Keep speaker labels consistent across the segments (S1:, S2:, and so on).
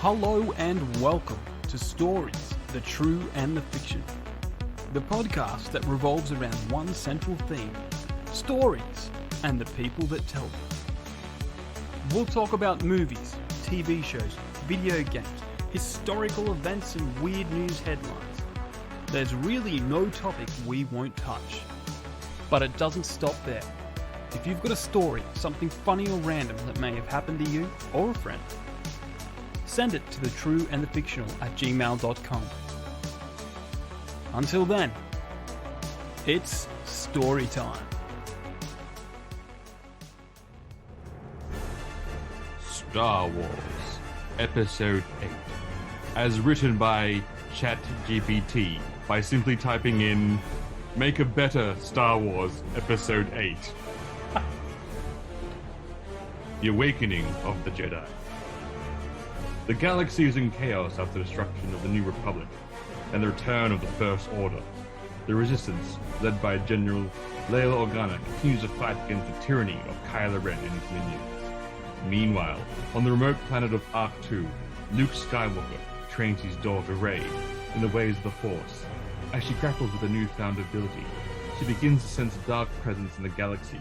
S1: Hello and welcome to Stories, the True and the Fictional, the podcast that revolves around one central theme, stories and the people that tell them. We'll talk about movies, TV shows, video games, historical events and weird news headlines. There's really no topic we won't touch. But it doesn't stop there. If you've got a story, something funny or random that may have happened to you or a friend, send it to thetrueandthefictional@gmail.com. Until then, it's story time.
S2: Star Wars, Episode 8, as written by ChatGPT by simply typing in, "Make a better Star Wars Episode 8. The Awakening of the Jedi. The galaxy is in chaos after the destruction of the New Republic and the return of the First Order. The Resistance, led by General Leia Organa, continues to fight against the tyranny of Kylo Ren and his minions. Meanwhile, on the remote planet of Arc 2, Luke Skywalker trains his daughter Rey in the ways of the Force. As she grapples with a newfound ability, she begins to sense a dark presence in the galaxy,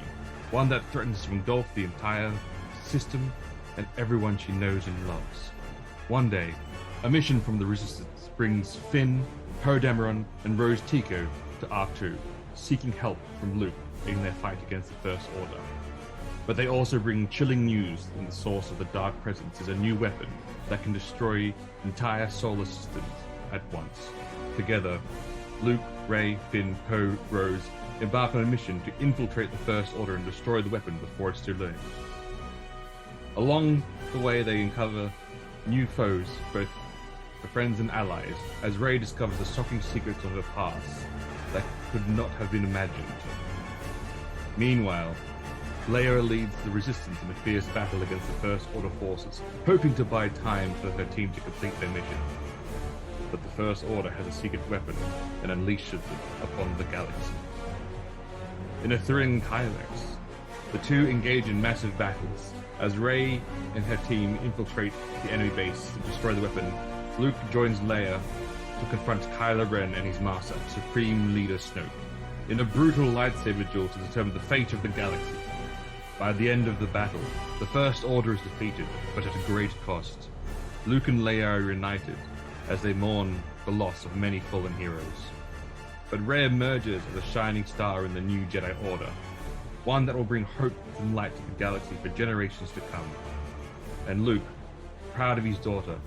S2: one that threatens to engulf the entire system and everyone she knows and loves. One day, a mission from the Resistance brings Finn, Poe Dameron, and Rose Tico to Arc 2, seeking help from Luke in their fight against the First Order. But they also bring chilling news that the source of the dark presence is a new weapon that can destroy entire solar systems at once. Together, Luke, Rey, Finn, Poe, Rose embark on a mission to infiltrate the First Order and destroy the weapon before it's too late. Along the way, they uncover new foes, both friends and allies, as Rey discovers the shocking secrets of her past that could not have been imagined. Meanwhile, Leia leads the Resistance in a fierce battle against the First Order forces, hoping to buy time for her team to complete their mission. But the First Order has a secret weapon and unleashes it upon the galaxy. In a thrilling climax, the two engage in massive battles. As Rey and her team infiltrate the enemy base to destroy the weapon, Luke joins Leia to confront Kylo Ren and his master, Supreme Leader Snoke, in a brutal lightsaber duel to determine the fate of the galaxy. By the end of the battle, the First Order is defeated, but at a great cost. Luke and Leia are reunited as they mourn the loss of many fallen heroes. But Rey emerges as a shining star in the new Jedi Order, one that will bring hope and light to the galaxy for generations to come. And Luke, proud of his daughter,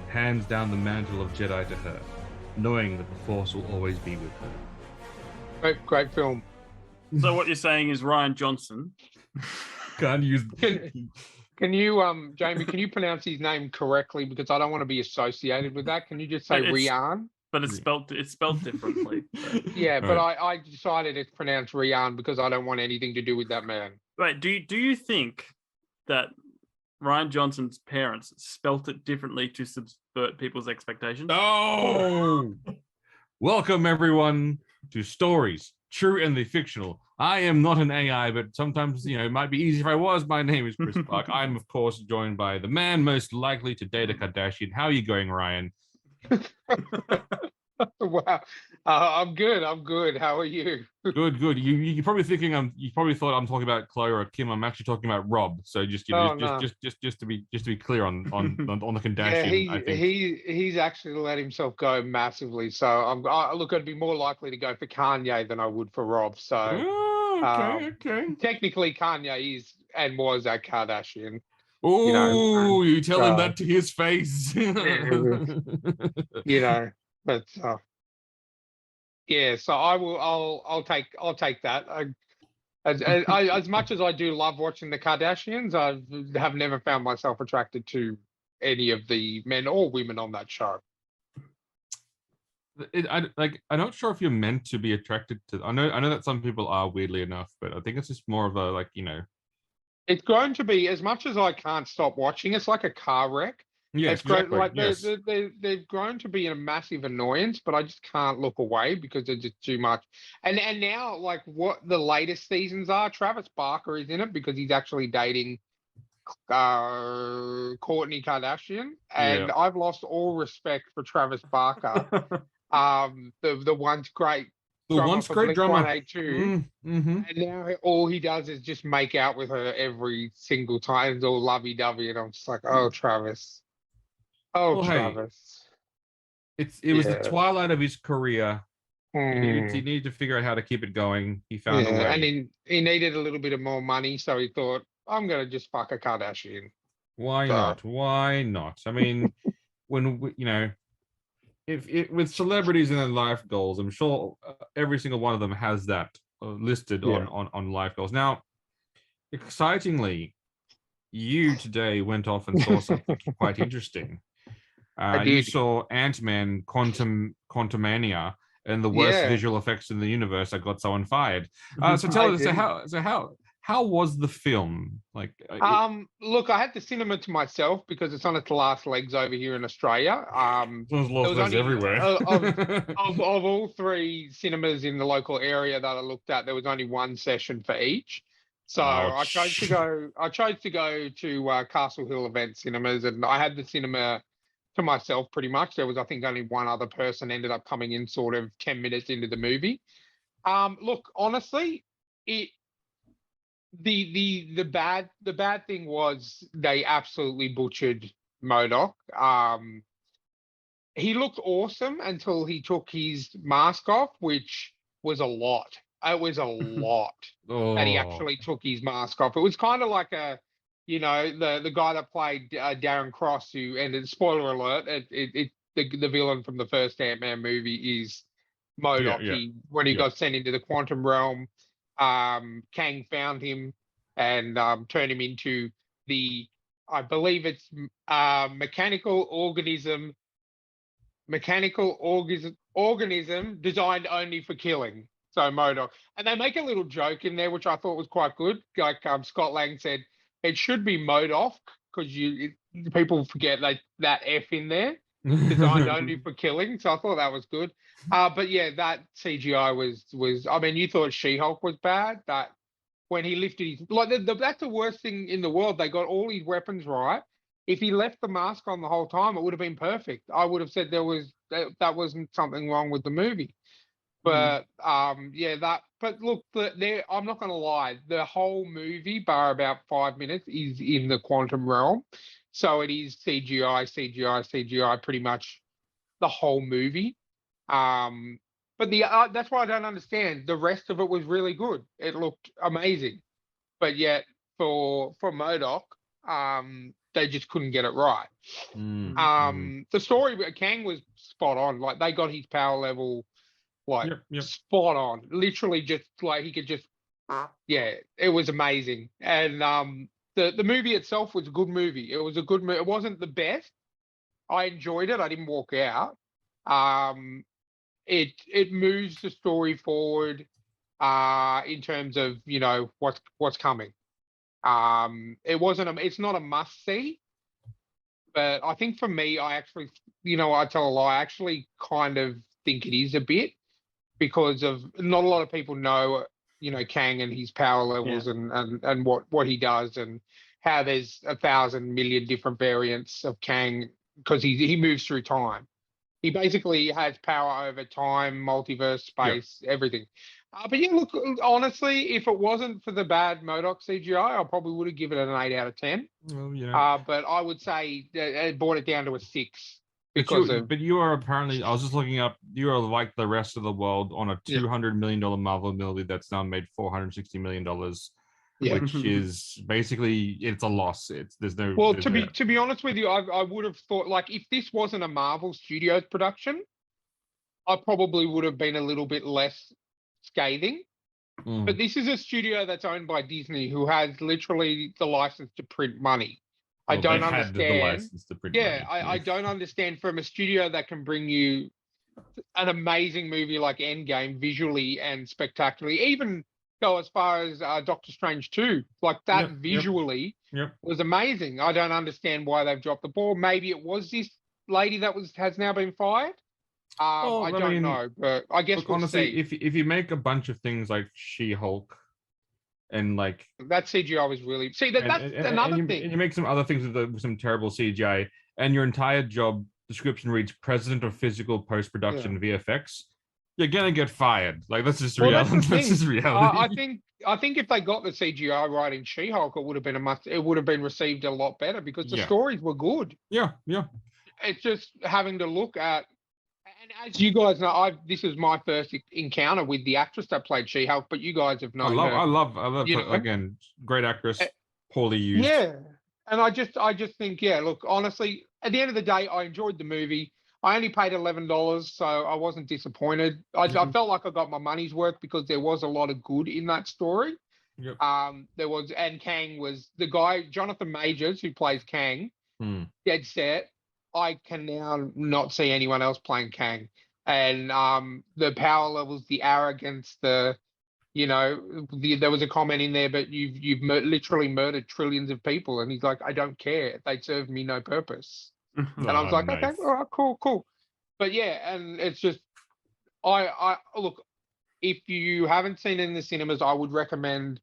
S2: hands down the mantle of Jedi to her, knowing that the Force will always be with her.
S3: Great film.
S1: So what you're saying is Ryan Johnson.
S2: Can't use.
S3: Can you, Jamie? Can you pronounce his name correctly? Because I don't want to be associated with that. Can you just say Rian?
S1: But it's spelled differently. So.
S3: Yeah, but I decided it's pronounced Rian because I don't want anything to do with that man.
S1: Right? Do you think that Ryan Johnson's parents spelt it differently to subvert people's expectations?
S2: Oh! Welcome everyone to Stories, True and the Fictional. I am not an AI, but sometimes, it might be easy if I was. My name is Chris Clark. I'm, of course, joined by the man most likely to date a Kardashian. How are you going, Ryan?
S3: Wow, I'm good. How are you?
S2: Good. You're probably thinking you probably thought I'm talking about Chloe or Kim. I'm actually talking about Rob. So just to be clear on the Kardashian.
S3: Yeah,
S2: I think
S3: he's actually let himself go massively. So look, I'd be more likely to go for Kanye than I would for Rob. So
S2: okay.
S3: Technically, Kanye is and was a Kardashian.
S2: Oh, you tell him that to his face.
S3: But yeah. So I'll take that. As much as I do love watching the Kardashians, I have never found myself attracted to any of the men or women on that show.
S2: I'm not sure if you're meant to be attracted to. I know that some people are, weirdly enough, but I think it's just more of a
S3: It's grown to be, as much as I can't stop watching, it's like a car wreck.
S2: Yes,
S3: exactly.
S2: yes.
S3: They've grown to be a massive annoyance, but I just can't look away because they're just too much. And now, what the latest seasons are, Travis Barker is in it because he's actually dating Kourtney Kardashian,
S2: Yeah.
S3: and I've lost all respect for Travis Barker. The once great
S2: The
S3: drummer
S2: once
S3: for
S2: great
S3: Blink
S2: drummer.
S3: 182,
S2: Mm-hmm.
S3: and now all he does is just make out with her every single time. It's all lovey-dovey, and I'm just like, oh, Travis. Oh,
S2: Well, hey,
S3: Travis.
S2: it was the
S3: Yeah.
S2: twilight of his career. He
S3: Hmm.
S2: needed to figure out how to keep it going. He found a
S3: Yeah, and
S2: way.
S3: he needed a little bit of more money, so he thought, I'm gonna just fuck a Kardashian.
S2: Why
S3: So
S2: not? Why not? I mean, you know, if it with celebrities and their life goals, I'm sure every single one of them has that listed
S3: yeah,
S2: on life goals. Now, excitingly, you today went off and saw something quite interesting.
S3: I
S2: You
S3: did.
S2: saw Ant-Man Quantumania and the worst
S3: Yeah,
S2: visual effects in the universe that got someone fired. So
S3: I
S2: tell us,
S3: did.
S2: how was the film? Like,
S3: Look, I had the cinema to myself because it's on its last legs over here in Australia.
S2: there's
S3: There
S2: lost
S3: was
S2: legs
S3: only
S2: everywhere.
S3: of all three cinemas in the local area that I looked at, there was only one session for each. So I chose to
S2: Ouch.
S3: go. I chose to go to Castle Hill Event Cinemas, and I had the cinema to myself pretty much. There was, I think, only one other person ended up coming in sort of 10 minutes into the movie. Look, honestly, it the bad thing was they absolutely butchered Modoc. He looked awesome until he took his mask off, which was a lot. It was a lot that he
S2: Oh,
S3: actually took his mask off. It was kind of like the guy that played Darren Cross, who ended. Spoiler alert! The villain from the first Ant-Man movie is
S2: yeah,
S3: Modoc.
S2: yeah,
S3: When he
S2: yeah.
S3: got sent into the quantum realm, Kang found him and turned him into the, I believe it's mechanical organism designed only for killing. So Modoc, and they make a little joke in there, which I thought was quite good. Like Scott Lang said, it should be Modoc because people forget that F in there, designed only for killing. So I thought that was good. But yeah, that CGI was. I mean, you thought She-Hulk was bad. That when he lifted his that's the worst thing in the world. They got all his weapons right. If he left the mask on the whole time, it would have been perfect. I would have said that wasn't something wrong with the movie. But yeah, that. But look, I'm not going to lie. The whole movie, bar about 5 minutes, is in the quantum realm. So it is CGI, CGI, CGI, pretty much the whole movie. Um, but that's why I don't understand. The rest of it was really good. It looked amazing, but yet for Modoc, they just couldn't get it right. The story with Kang was spot on. Like they got his power level like
S2: Yep, yep.
S3: spot on. Literally, just like he could just yeah, it was amazing. And the movie itself was a good movie. It was a good movie. It wasn't the best. I enjoyed it. I didn't walk out. Um, it moves the story forward in terms of what's coming. It's not a must see, but I think for me, I actually, I tell a lie, I actually kind of think it is a bit because of not a lot of people know, Kang and his power levels and what he does and how there's 1,000 million different variants of Kang because he moves through time. He basically has power over time, multiverse,
S2: Yep.
S3: space, everything. But yeah, look, honestly, if it wasn't for the bad Modoc CGI, I probably would have given it an 8 out of 10.
S2: Well, yeah.
S3: But I would say it brought it down to a 6
S2: But
S3: because of
S2: you are apparently. I was just looking up. You are like the rest of the world on a
S3: yeah,
S2: $200 million Marvel movie that's now made $460 million,
S3: yeah.
S2: which is basically it's a loss. There's no.
S3: Well,
S2: There's
S3: to
S2: no.
S3: be honest with you, I would have thought like if this wasn't a Marvel Studios production, I probably would have been a little bit less scathing. But this is a studio that's owned by Disney, who has literally the license to print money. I
S2: Well, they
S3: don't
S2: had the
S3: understand.
S2: license to print
S3: Yeah,
S2: money.
S3: I don't understand from a studio that can bring you an amazing movie like Endgame visually and spectacularly, even go as far as Doctor Strange 2. Like that
S2: Yep.
S3: visually
S2: Yep.
S3: was amazing. I don't understand why they've dropped the ball. Maybe it was this lady that has now been fired. I
S2: Well, I
S3: don't
S2: mean,
S3: know, but I guess
S2: look,
S3: we'll
S2: honestly,
S3: see.
S2: if you make a bunch of things like She-Hulk, and like
S3: That CGI was really that's another thing.
S2: And you make some other things with some terrible CGI, and your entire job description reads President of Physical Post-Production VFX. You're gonna get fired. Like that's just reality. That's just reality.
S3: I think if they got the CGI right in She-Hulk, it would have been it would have been received a lot better because the stories were good.
S2: Yeah.
S3: It's just having to look at, and as you guys know, this is my first encounter with the actress that played She-Hulk, but you guys have known her.
S2: I love again, great actress, poorly used.
S3: Yeah, and I just think, look, honestly, at the end of the day, I enjoyed the movie. I only paid $11, so I wasn't disappointed. I felt like I got my money's worth because there was a lot of good in that story.
S2: Yep.
S3: There was, and Kang was the guy, Jonathan Majors, who plays Kang, dead set. I can now not see anyone else playing Kang. And the power levels, the arrogance, there was a comment in there, but you've literally murdered trillions of people. And he's like, I don't care. They serve me no purpose. And I was like, nice. Okay, all right, cool. But yeah, and it's just, I look, if you haven't seen it in the cinemas, I would recommend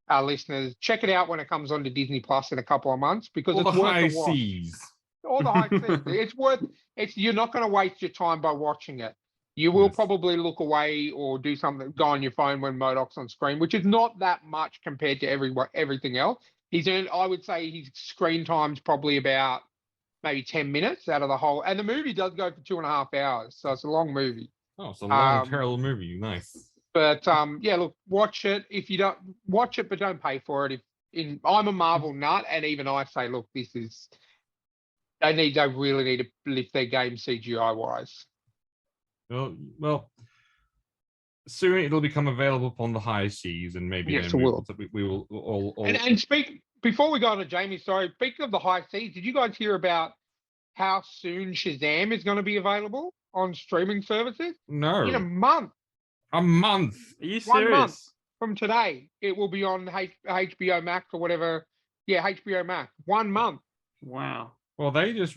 S3: our listeners check it out when it comes on to Disney Plus in a couple of months because it's worth the watch. All the high seas. You're not going to waste your time by watching it. You will probably look away or do something, go on your phone when MODOK's on screen, which is not that much compared to everything else. I would say his screen time's probably about maybe 10 minutes out of the whole, and the movie does go for 2.5 hours, so it's a long movie.
S2: Oh, it's a long, terrible movie. Nice.
S3: But look, watch it. If you don't watch it, but don't pay for it. I'm a Marvel nut, and even I say, look, they really need to lift their game CGI wise.
S2: Well, soon it'll become available upon the high seas, and maybe
S3: we
S2: will all.
S3: And before we go on to Jamie, sorry, speaking of the high seas, did you guys hear about how soon Shazam is going to be available on streaming services?
S2: No.
S3: In a month.
S2: A month?
S4: Are you serious?
S3: 1 month from today, it will be on HBO Max or whatever. Yeah, HBO Max. 1 month.
S4: Wow.
S2: Well, they just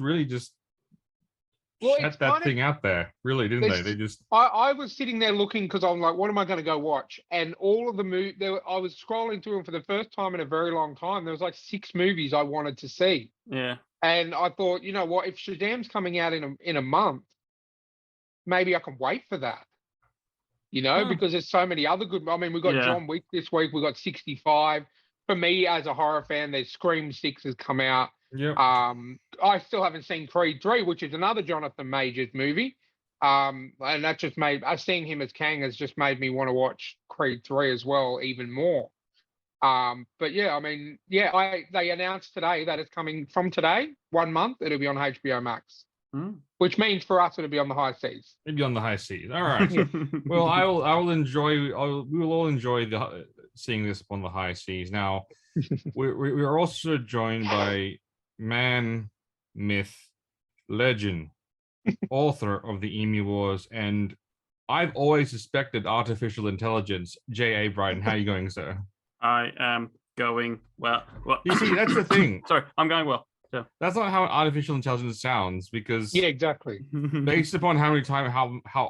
S2: shut that thing out there, really, didn't they? They just.
S3: I was sitting there looking because I'm like, what am I going to go watch? And all of the movies, I was scrolling through them for the first time in a very long time. There was like 6 movies I wanted to see.
S4: Yeah.
S3: And I thought, you know what? If Shazam's coming out in a month, maybe I can wait for that. Because there's so many other good. I mean, we've got John Wick this week. We've got 65. For me, as a horror fan, there's Scream 6 has come out.
S2: Yep.
S3: I still haven't seen Creed 3, which is another Jonathan Majors movie. And that just seeing him as Kang has just made me want to watch Creed 3 as well, even more. But yeah, I mean, they announced today that it's coming from today, 1 month, it'll be on HBO Max. Which means for us it'll be on the high seas.
S2: It'll be on the high seas. All right. Well, we will all enjoy seeing this on the high seas. Now, we're also joined by man, myth, legend, author of the Emu Wars, and I've always suspected artificial intelligence. J.A. Brighton, how are you going, sir?
S4: I am going well.
S2: You see, that's the thing.
S4: Sorry, I'm going well. So.
S2: That's not how artificial intelligence sounds, because
S3: exactly.
S2: Based upon how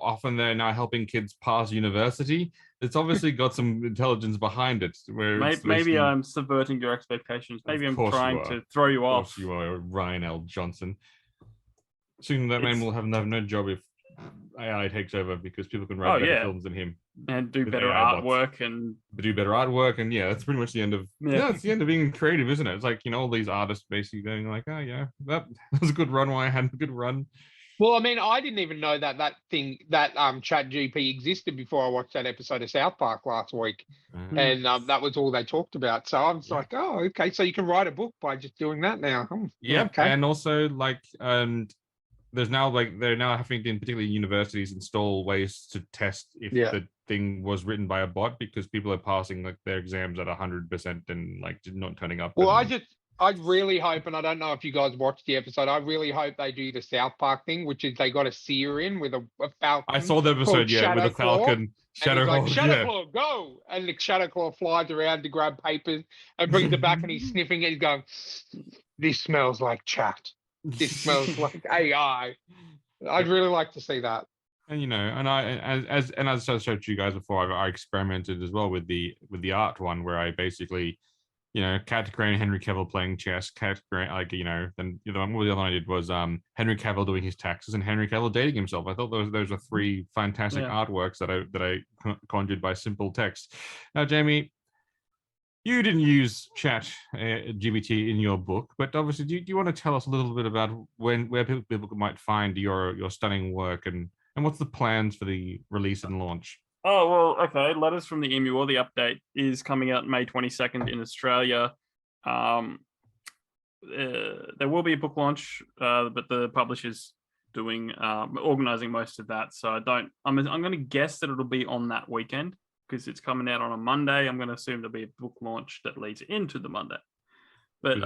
S2: often they're now helping kids pass university, it's obviously got some intelligence behind it. Where
S4: maybe I'm subverting your expectations. Maybe I'm trying to throw you off.
S2: Of course you are, Ryan L. Johnson. Soon that man will have no job if AI takes over, because people can write better films than him
S4: and do better artwork and
S2: that's pretty much the end of it's the end of being creative, isn't it? It's like, all these artists basically going like, oh yeah, that was a good run while I had a good run.
S3: Well, I mean, I didn't even know that ChatGPT existed before I watched that episode of South Park last week, and that was all they talked about. So I was like, oh, okay, so you can write a book by just doing that now.
S2: Okay. And also there's now they're now having to, in particularly universities, install ways to test if the thing was written by a bot, because people are passing their exams at 100% and not turning up.
S3: Well, I really hope, and I don't know if you guys watched the episode, I really hope they do the South Park thing, which is they got a seer in with a falcon.
S2: I saw the episode, with a falcon.
S3: Shadowclaw, go! And the Shadowclaw flies around to grab papers and brings it back, and he's sniffing it. He's going, this smells like chat. This smells like AI. I'd really like to see that.
S2: And and as I showed you guys before, I experimented as well with the art one where I basically, Cat Grey and Henry Cavill playing chess, Cat Grey, then the other one I did was Henry Cavill doing his taxes and Henry Cavill dating himself. I thought those were three fantastic artworks that I conjured by simple text. Now, Jamie, you didn't use Chat GPT in your book, but obviously, do you want to tell us a little bit about where people might find your stunning work and what's the plans for the release and launch?
S4: Oh, well, okay. Letters from the Emu, or the update, is coming out May 22nd in Australia. There will be a book launch, but the publisher's organizing most of that. So I'm going to guess that it'll be on that weekend because it's coming out on a Monday. I'm going to assume there'll be a book launch that leads into the Monday. But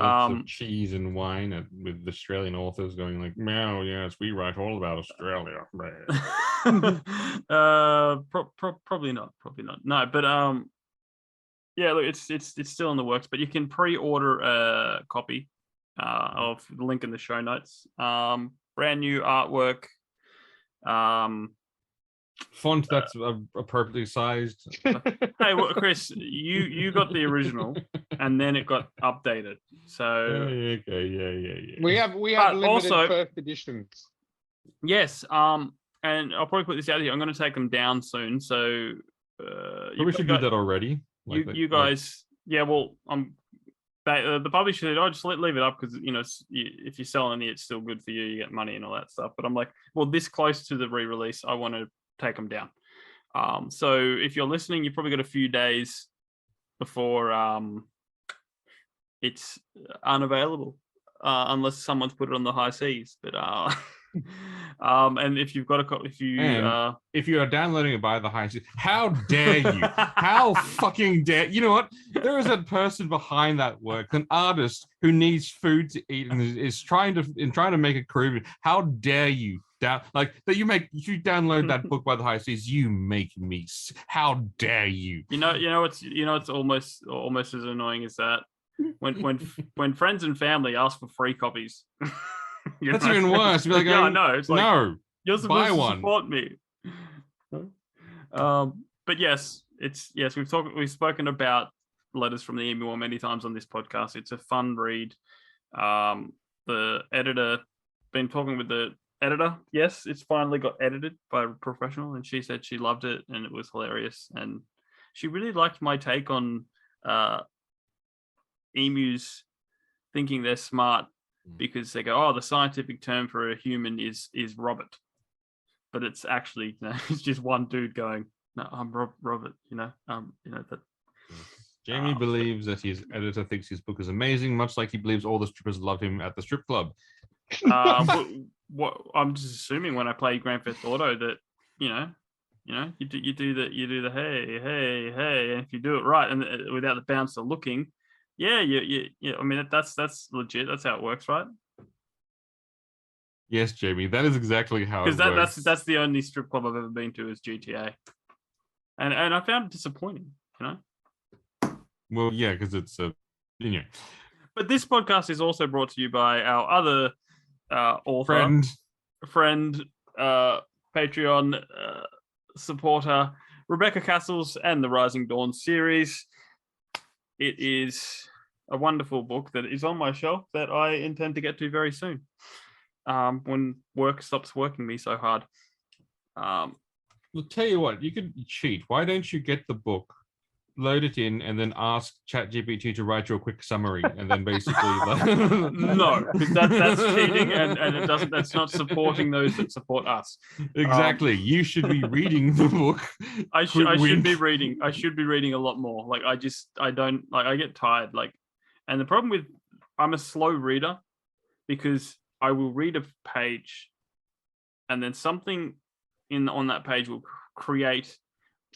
S2: cheese and wine with Australian authors going like, "Meow, yes, we write all about Australia."
S4: Probably not. No, but yeah, look, it's still in the works. But you can pre-order a copy of the link in the show notes. Brand new artwork.
S2: Font that's appropriately sized.
S4: Hey, well, Chris, you got the original, and then it got updated. So
S2: okay,
S3: We have limited
S4: also,
S3: first editions.
S4: Yes, and I'll probably put this out here. I'm going to take them down soon. So
S2: we should do that already.
S4: You guys, yeah. Well, the publisher said, "Oh, just leave it up because if you're selling it, it's still good for you. You get money and all that stuff." But I'm like, well, this close to the re-release, I want to take them down. So if you're listening, you've probably got a few days before it's unavailable, unless someone's put it on the high seas. But and if you've got
S2: if you are downloading it by the high seas, how dare you? How fucking dare you? Know what? There is a person behind that work, an artist who needs food to eat and is trying to make a career. How dare you? You download that book by the high seas, you make me. How dare you?
S4: It's almost as annoying as that when friends and family ask for free copies.
S2: That's even worse. Be like,
S4: yeah, I know. It's like,
S2: no,
S4: you're supposed
S2: to
S4: support me. But yes, we've spoken about Letters from the Emu many times on this podcast. It's a fun read. The editor, been talking with the editor. Yes, it's finally got edited by a professional, and she said she loved it and it was hilarious, and she really liked my take on emus thinking they're smart because they go, "Oh, the scientific term for a human is Robert," but it's actually it's just one dude going, "No, I'm Robert." That.
S2: Jamie believes that his editor thinks his book is amazing, much like he believes all the strippers love him at the strip club.
S4: What I'm just assuming when I play Grand Theft Auto that you do the hey, and if you do it right and without the bouncer looking, yeah. I mean that's legit. That's how it works, right?
S2: Yes, Jamie, that is exactly how it
S4: works. Because that's the only strip club I've ever been to is GTA, and I found it disappointing.
S2: Well, yeah, because it's
S4: But this podcast is also brought to you by our other author, friend, Patreon supporter, Rebecca Cassells, and the Rising Dawn series. It is a wonderful book that is on my shelf that I intend to get to very soon, when work stops working me so hard.
S2: We'll tell you what, you could cheat. Why don't you get the book, load it in, and then ask ChatGPT to write you a quick summary, and then basically
S4: no, because that's cheating, and it doesn't. That's not supporting those that support us.
S2: Exactly. You should be reading the book.
S4: I should be reading. I should be reading a lot more. Like I get tired. And the problem with I'm a slow reader because I will read a page, and then something on that page will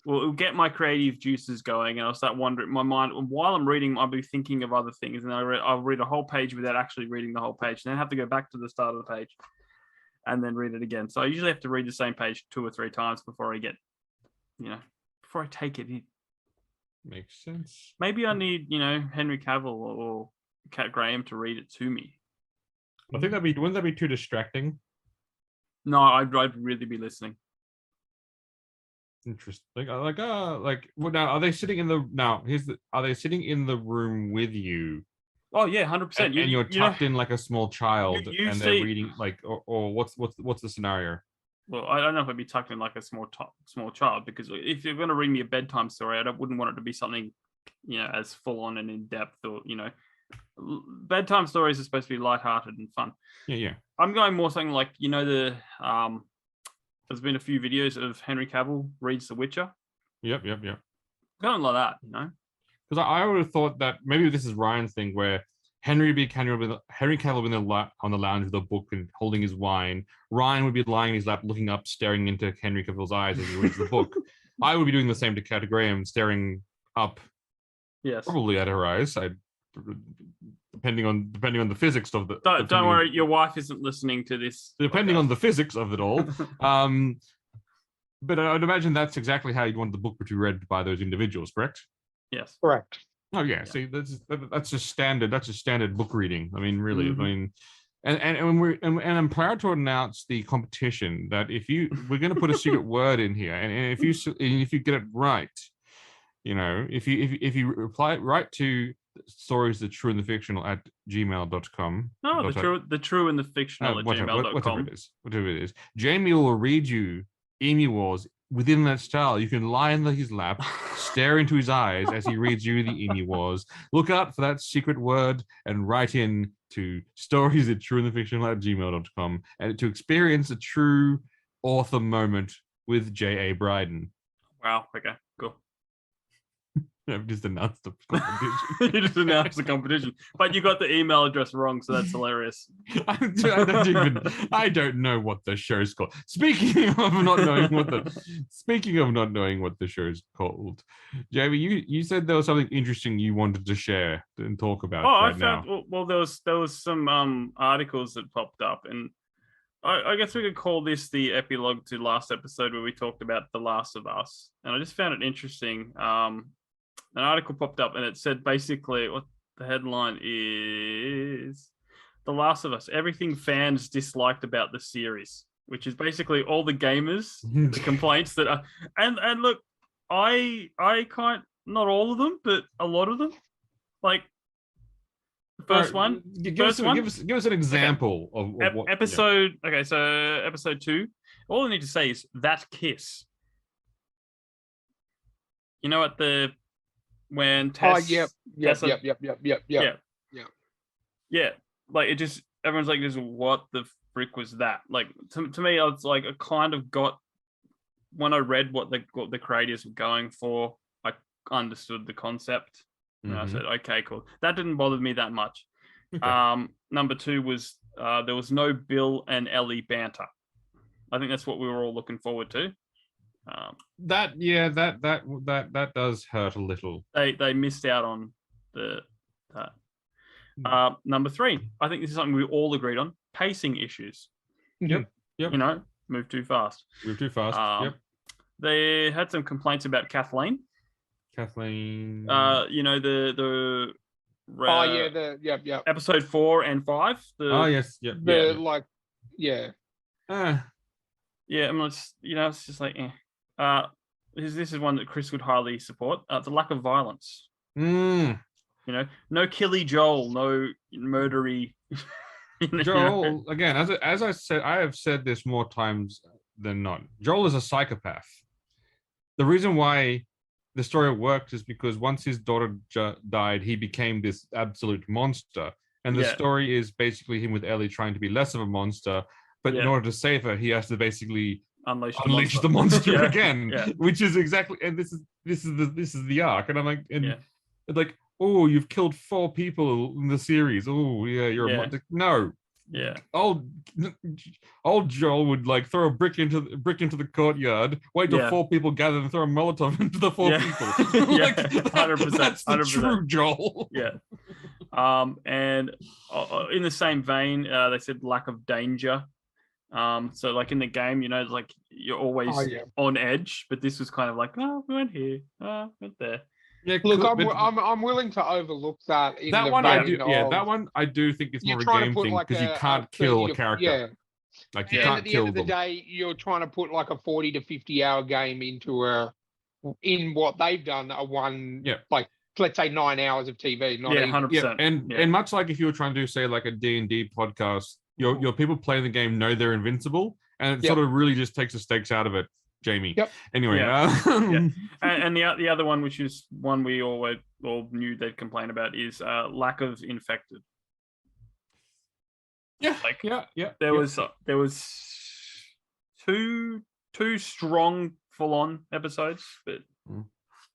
S4: it'll get my creative juices going, and I'll start wondering. My mind, while I'm reading, I'll be thinking of other things, and I'll read a whole page without actually reading the whole page, and then have to go back to the start of the page, and then read it again. So I usually have to read the same page 2 or 3 times before I get, before I take it in.
S2: Makes sense.
S4: Maybe I need, Henry Cavill or Cat Graham to read it to me.
S2: I think wouldn't that be too distracting?
S4: No, I'd really be listening.
S2: Interesting. Well, now are they sitting in the are they sitting in the room with you?
S4: Oh yeah, 100%.
S2: And you're tucked in like a small child,
S4: you
S2: and they're reading like, or what's the scenario?
S4: Well, I don't know if I'd be tucked in like a small child, because if you're going to read me a bedtime story, wouldn't want it to be something, as full on and in depth, or bedtime stories are supposed to be lighthearted and fun.
S2: Yeah.
S4: I'm going more something like there's been a few videos of Henry Cavill reads The Witcher.
S2: Yep.
S4: Going like that,
S2: Because I would have thought that maybe this is Ryan's thing, where Henry Cavill would be on the lounge with a book and holding his wine. Ryan would be lying in his lap, looking up, staring into Henry Cavill's eyes as he reads the book. I would be doing the same to Kat Graham, staring up,
S4: yes,
S2: probably at her eyes. Depending on the physics of the.
S4: Don't worry, your wife isn't listening to this.
S2: Depending on the physics of it all. But I'd imagine that's exactly how you'd want the book to be read by those individuals, correct?
S3: Yes, correct.
S2: Oh yeah. See, that's just standard. That's just standard book reading. I mean, really.
S4: Mm-hmm.
S2: I mean, and I'm proud to announce the competition that we're going to put a secret word in here, and if you get it right, if you write to stories the true and the fictional at gmail.com.
S4: No, the true and the fictional at gmail.com.
S2: Whatever it is, Jamie will read you Emu Wars within that style. You can lie in his lap, stare into his eyes as he reads you the Emu Wars. Look out for that secret word and write in to stories at trueandthefictional at gmail.com and to experience a true author moment with J.A. Bryden.
S4: Wow. Okay, cool.
S2: I've just announced the competition.
S4: You just announced the competition, but you got the email address wrong, so that's hilarious.
S2: I don't know what the show's called. Speaking of not knowing what the show's called, Jamie, you said there was something interesting you wanted to share and talk about now.
S4: Well, there was some articles that popped up, and I guess we could call this the epilogue to last episode where we talked about The Last of Us, and I just found it interesting. An article popped up and it said basically what the headline is: The Last of Us, everything fans disliked about the series, which is basically all the gamers, the complaints that are, and look, I can't, not all of them, but a lot of them. Like the first one. Give us
S2: an example of what
S4: episode. Yeah. Okay, so episode 2. All I need to say is that kiss. At the when Tess.
S3: Yep. Yeah.
S4: Like it just, everyone's like, "Just what the frick was that?" Like to me, I was like, I kind of got, when I read what the creators were going for, I understood the concept. And I said, okay, cool. That didn't bother me that much. Okay. Number 2 was there was no Bill and Ellie banter. I think that's what we were all looking forward to.
S2: That does hurt a little.
S4: They missed out on that. Number 3, I think this is something we all agreed on: pacing issues.
S2: Yep.
S4: Move too fast.
S2: Yep.
S4: They had some complaints about Kathleen. Episode 4 and 5.
S2: Yes.
S3: Yeah.
S4: Yeah, I'm not. It's just like, this is one that Chris would highly support. The lack of violence.
S2: No
S4: killy Joel, no murdery.
S2: Joel, again, as I said, I have said this more times than not. Joel is a psychopath. The reason why the story worked is because once his daughter died, he became this absolute monster. And the story is basically him with Ellie trying to be less of a monster, but in order to save her, he has to basically unleash the monster again, which is exactly. And this is the arc. And I'm like, like, oh, you've killed 4 people in the series. Oh, yeah, you're a monster. No.
S4: Yeah.
S2: Old Joel would like throw a brick into the courtyard, wait till 4 people gather and throw a Molotov into the 4 people.
S4: 100%.
S2: That's the
S4: 100%.
S2: true Joel.
S4: Yeah. And in the same vein, they said lack of danger. So like in the game, like you're always on edge, but this was kind of like, we went here, went there.
S2: Yeah,
S3: look, I'm willing to overlook that.
S2: That one I do think it's more of a game thing because you can't kill a character.
S3: Yeah,
S2: Like you
S3: And
S2: can't
S3: at the
S2: kill
S3: end of the
S2: them.
S3: day, you're trying to put like a 40 to 50 hour game in what they've done, like, let's say 9 hours of TV, not
S4: Yeah,
S3: even.
S4: 100%.
S2: And much like if you were trying to do, say, like a D&D podcast, your people playing the game know they're invincible, and it sort of really just takes the stakes out of it, Jamie.
S3: Yep.
S2: Anyway,
S4: And the other one, which is one we all knew they'd complain about, is lack of infected. There was two strong full-on epresodes, but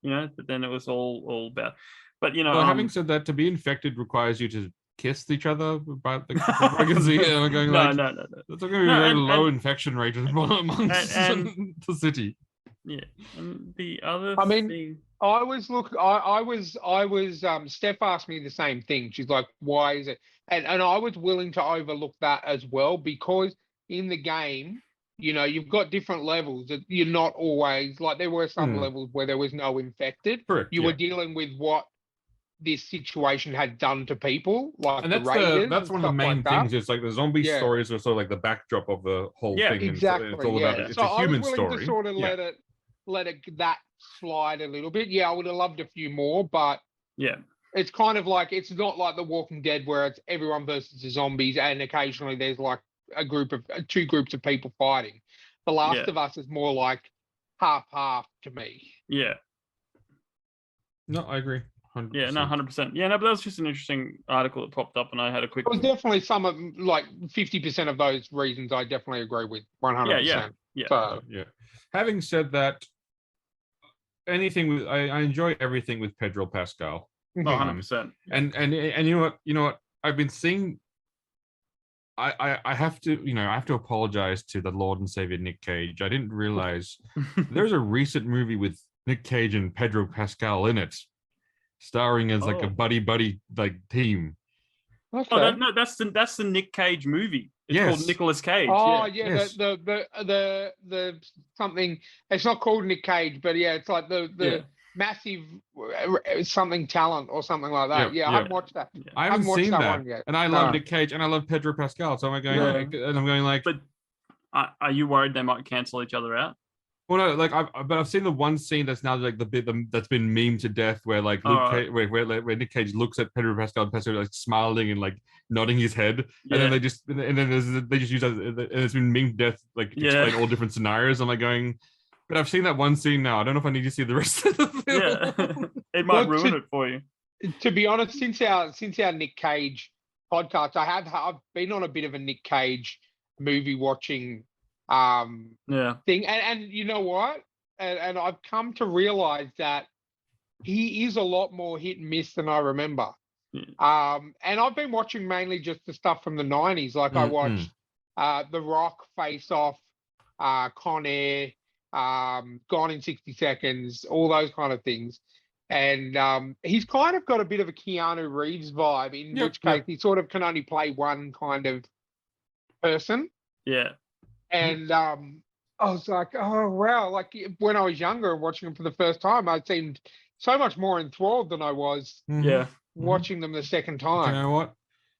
S4: but then it was all about. But
S2: well, having said that, to be infected requires you to kiss each other about the pregnancy. And I'm going
S4: no.
S2: That's going to be a very low infection rate amongst the city.
S4: Yeah, and the other thing.
S3: I was Steph asked me the same thing. She's like, why is it? And I was willing to overlook that as well, because in the game, you've got different levels that you're not always like, there were some levels where there was no infected.
S2: Correct.
S3: You were dealing with what this situation had done to people, like, and
S2: that's one of the main things. It's like the zombie stories are sort of like the backdrop of the whole thing.
S3: Exactly.
S2: It's all about it's a human story.
S3: I was willing to sort of let it that slide a little bit. Yeah, I would have loved a few more, but it's kind of like, it's not like The Walking Dead where it's everyone versus the zombies and occasionally there's like two groups of people fighting. The Last of Us is more like half to me.
S4: Yeah.
S2: No, I agree. 100%.
S4: Yeah, no, 100%. Yeah, no, but that was just an interesting article that popped up, and I had a quick.
S3: It was definitely some of, like, 50% of those reasons I definitely agree with. 100%.
S4: Yeah.
S3: So,
S2: Having said that, I enjoy everything with Pedro Pascal.
S4: 100%.
S2: And you know what? I've been seeing. I have to apologize to the Lord and Savior Nick Cage. I didn't realize there's a recent movie with Nick Cage and Pedro Pascal in it, starring as like a buddy like team.
S3: Okay.
S4: Oh, no, that's the Nick Cage movie. It's called Nicolas Cage.
S3: Oh yeah, the something. It's not called Nick Cage, but it's like the massive something talent or something like that. I haven't watched that.
S2: I haven't seen that
S3: one yet.
S2: And I love Nick Cage and I love Pedro Pascal. So I'm going like.
S4: But are you worried they might cancel each other out?
S2: Well, no, I've seen the one scene that's now like the bit that's been memed to death, where like where Nick Cage looks at Pedro Pascal and Pascal like smiling and like nodding his head, and then they just use that, and it's been memed to death, like to explain all different scenarios. I'm like going, but I've seen that one scene now. I don't know if I need to see the rest of the film.
S4: Yeah, it might ruin it for you.
S3: To be honest, since our Nick Cage podcast, I've been on a bit of a Nick Cage movie watching thing, and you know what, and I've come to realize that he is a lot more hit and miss than I remember. And I've been watching mainly just the stuff from the 90s, like I watched The Rock, Face Off, Con Air, Gone in 60 Seconds, all those kind of things. And he's kind of got a bit of a Keanu Reeves vibe, in which case he sort of can only play one kind of person. And I was like, oh, wow. Like, when I was younger and watching them for the first time, I seemed so much more enthralled than I was watching them the second time.
S2: You know what?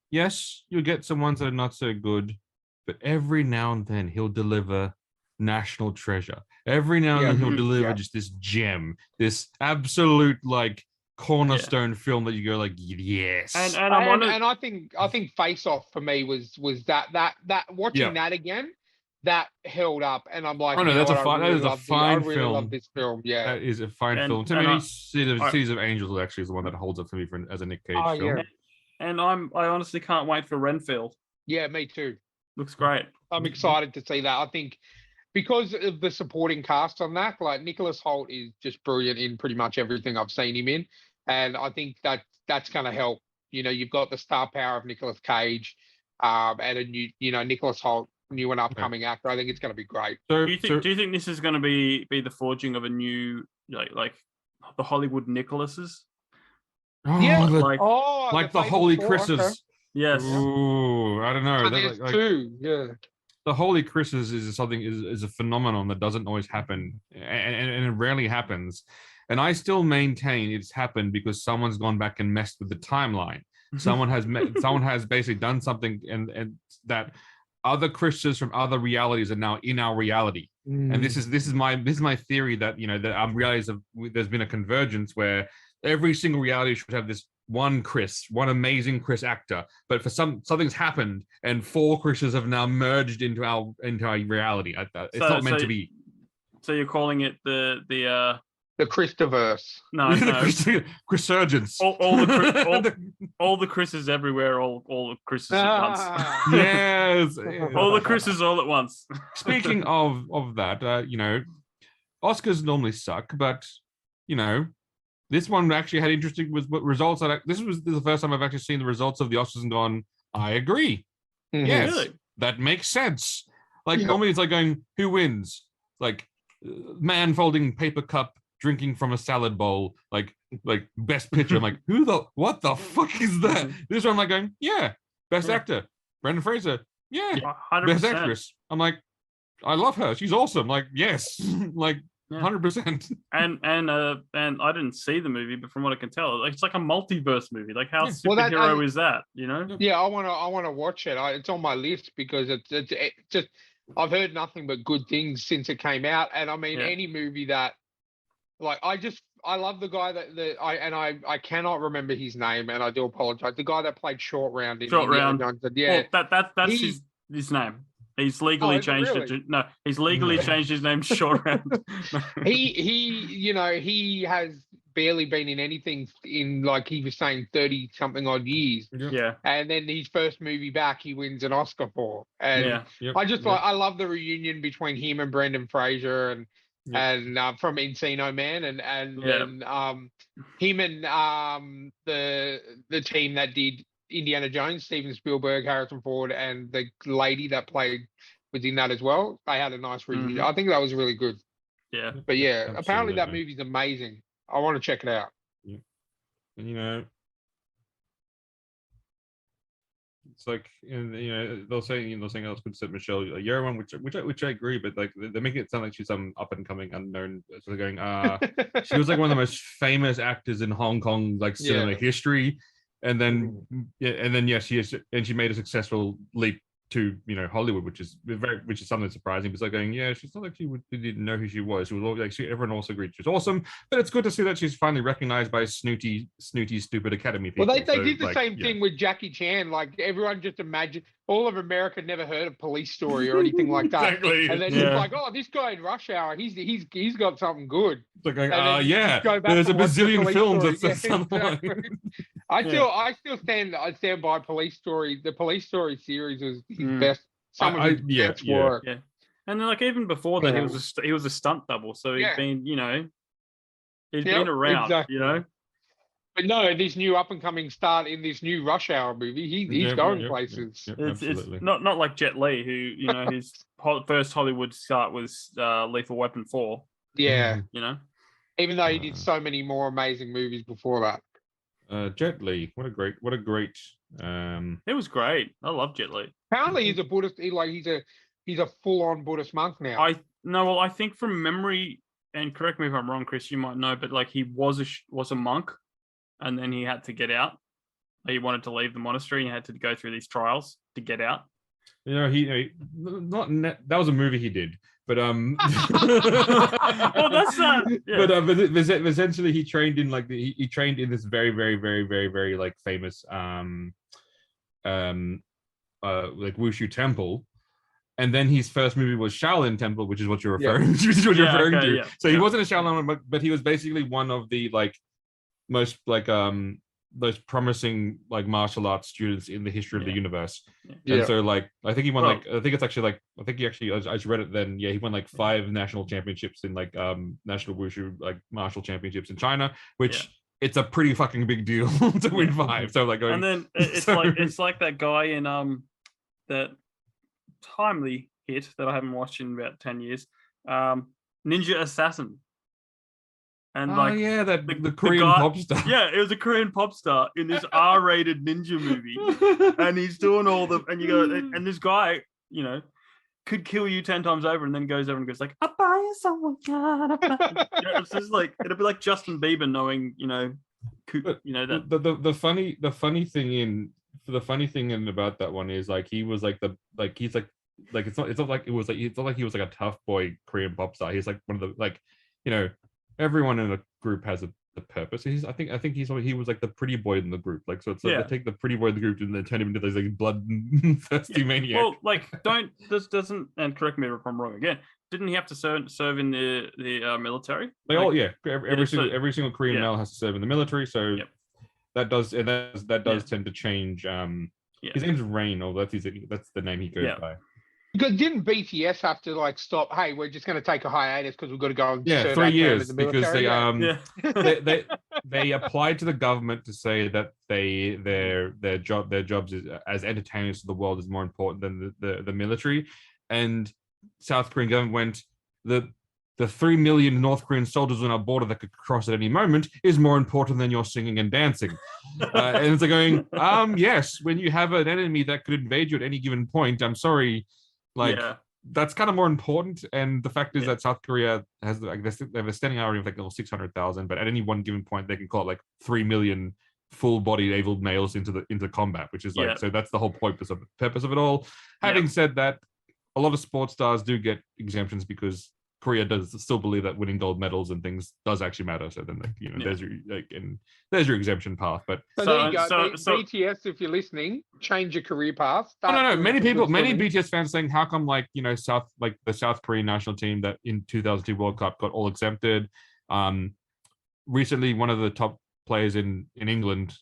S2: Yes, you'll get some ones that are not so good, but every now and then he'll deliver national treasure. Every now and then he'll deliver just this gem, this absolute, like, cornerstone film that you go like, yes.
S3: And I think Face Off for me was that watching that again, that held up, and I'm like,
S2: that is a fine film.
S3: I really love this film. Yeah,
S2: that is a fine film. To me, Cities of Angels actually is the one that holds up for me as a Nick Cage film.
S3: Yeah.
S4: And I honestly can't wait for Renfield.
S3: Yeah, me too.
S4: Looks great.
S3: I'm excited to see that. I think because of the supporting cast on that, like Nicholas Hoult is just brilliant in pretty much everything I've seen him in, and I think that's going to help. You've got the star power of Nicolas Cage, and a new, Nicholas Hoult, new and upcoming actor. I think it's going to be great.
S4: Do you think this is going to be the forging of a new like the Hollywood Nicholases?
S2: Like the Holy Chris's.
S3: Okay.
S4: Yes.
S2: Ooh, I don't know.
S3: There's two. Yeah.
S2: The Holy Chris's is a phenomenon that doesn't always happen, and it rarely happens. And I still maintain it's happened because someone's gone back and messed with the timeline. Someone has basically done something and that other Chris's from other realities are now in our reality. And this is my theory that that I'm realizing there's been a convergence where every single reality should have this one Chris, one amazing Chris actor, but for something's happened and 4 Chris's have now merged into our reality. It's not meant to be.
S4: So you're calling it the
S3: Christoverse.
S4: No,
S2: Chrisurgence.
S4: All the Chris's everywhere, all the Chris's at once.
S2: Yes.
S4: All the Chris's all at once.
S2: Speaking of that, Oscars normally suck, but this one actually had interesting results. This was the first time I've actually seen the results of the Oscars and gone, I agree.
S3: Mm-hmm.
S2: Yes,
S4: Really?
S2: that makes sense. Normally it's like going, who wins? Like man folding paper cup, drinking from a salad bowl, like best picture. I'm like, what the fuck is that? This one I'm like going, yeah, best actor, Brendan Fraser. Yeah,
S4: 100%.
S2: Best actress. I'm like, I love her. She's awesome. Like, yes, 100%.
S4: And I didn't see the movie, but from what I can tell, it's like a multiverse movie. Like, how superhero is that?
S3: Yeah, I wanna watch it. It's on my list because it's just I've heard nothing but good things since it came out, and I mean any movie that I love the guy I cannot remember his name, and I do apologize. The guy that played Short Round in Indiana Jones. Yeah,
S4: well, that's his name. He's legally changed it. No, he's legally changed his name to Short Round.
S3: He has barely been in anything in, like he was saying, 30 something odd years.
S4: Yeah.
S3: And then his first movie back, he wins an Oscar for. And I love the reunion between him and Brendan Fraser and from Encino Man and him and the team that did Indiana Jones, Steven Spielberg, Harrison Ford, and the lady that played was in that as well. They had a nice reunion. I think that was really good.
S4: Yeah.
S3: But apparently that movie's amazing. I want to check it out.
S2: Yeah. And it's like, they'll say, I was good to say Michelle Yeoh, which I agree, but like they make it sound like she's some up and coming unknown. So they're going, she was like one of the most famous actors in Hong Kong cinema history, and then she made a successful leap to Hollywood, which is something surprising. It's like going, she's not like she didn't know who she was. She was all, everyone also agreed she was awesome, but it's good to see that she's finally recognized by snooty, stupid Academy people.
S3: Well, they did the same thing with Jackie Chan. Like everyone just imagined, all of America never heard of Police Story or anything like that.
S2: Exactly.
S3: And then it's like, this guy in Rush Hour, he's got something good.
S2: It's like going, there's a bazillion films that says something.
S3: I still stand by Police Story. The Police Story series was his best. Some of his best work.
S4: Yeah. And then, like, even before that, he was a stunt double, so he'd been, he's been around,
S3: exactly. But no, this new up and coming star in this new Rush Hour movie, he's going places.
S4: It's not like Jet Li, who his first Hollywood start was Lethal Weapon 4.
S3: Yeah,
S4: even
S3: though he did so many more amazing movies before that.
S2: Jet Li, what a great.
S4: It was great. I love Jet Li.
S3: Apparently, he's a Buddhist. He's a full-on Buddhist monk now.
S4: I think from memory, and correct me if I'm wrong, Chris, you might know, but like he was a monk, and then he had to get out. He wanted to leave the monastery, and he had to go through these trials to get out.
S2: That was a movie he did, but
S4: well, that's
S2: but essentially he trained in he trained in this very, very, very, very, very like famous like Wushu temple, and then his first movie was Shaolin Temple, which is what you're referring to.
S4: Yeah.
S2: So he wasn't a Shaolin, but he was basically one of the most most promising martial arts students in the history of the universe. And so I think he won I just read it then. Yeah, he won 5 national championships in national wushu martial championships in China, which it's a pretty fucking big deal to win 5. So
S4: and then it's like that guy in that timely hit that I haven't watched in about 10 years, Ninja Assassin. And
S2: the Korean pop star.
S4: Yeah, it was a Korean pop star in this R-rated ninja movie, and he's doing all the and you go and this guy, could kill you 10 times over, and then goes over and goes like, "I buy you someone." It's just it'll be like Justin Bieber knowing, that.
S2: The funny thing the funny thing about that one is like he was like he's like it's not like it was like it's not like he was like a tough boy Korean pop star. He's like one of the like, you know, everyone in a group has a purpose. I think he was like the pretty boy in the group. Like, so it's like they take the pretty boy in the group and then turn him into those like bloodthirsty maniac.
S4: Well, like this doesn't, and correct me if I'm wrong again. Didn't he have to serve in the military?
S2: They all every single Korean male has to serve in the military. So that does tend to change. His name's Rain, or that's the name he goes by.
S3: Because didn't BTS have to like stop? Hey, we're just going to take a hiatus because we've got to go and serve
S2: 3
S3: our
S2: years
S3: in the military.
S2: because they applied to the government to say that their jobs as entertainers to the world is more important than the military, and South Korean government went the 3 million North Korean soldiers on our border that could cross at any moment is more important than your singing and dancing. And it's like going, yes, when you have an enemy that could invade you at any given point, I'm sorry. Like that's kind of more important, and the fact is that South Korea has like they have a standing army of like 600,000, but at any one given point they can call it like 3 million full-bodied able males into combat, which is like so that's the whole purpose of it all. Having said that, a lot of sports stars do get exemptions because Korea does still believe that winning gold medals and things does actually matter. So then, there's your exemption path. But
S3: so there you go. BTS, if you're listening, change your career path.
S2: No. Many BTS fans saying, how come the South Korean national team that in 2002 World Cup got all exempted? Recently, one of the top players in England,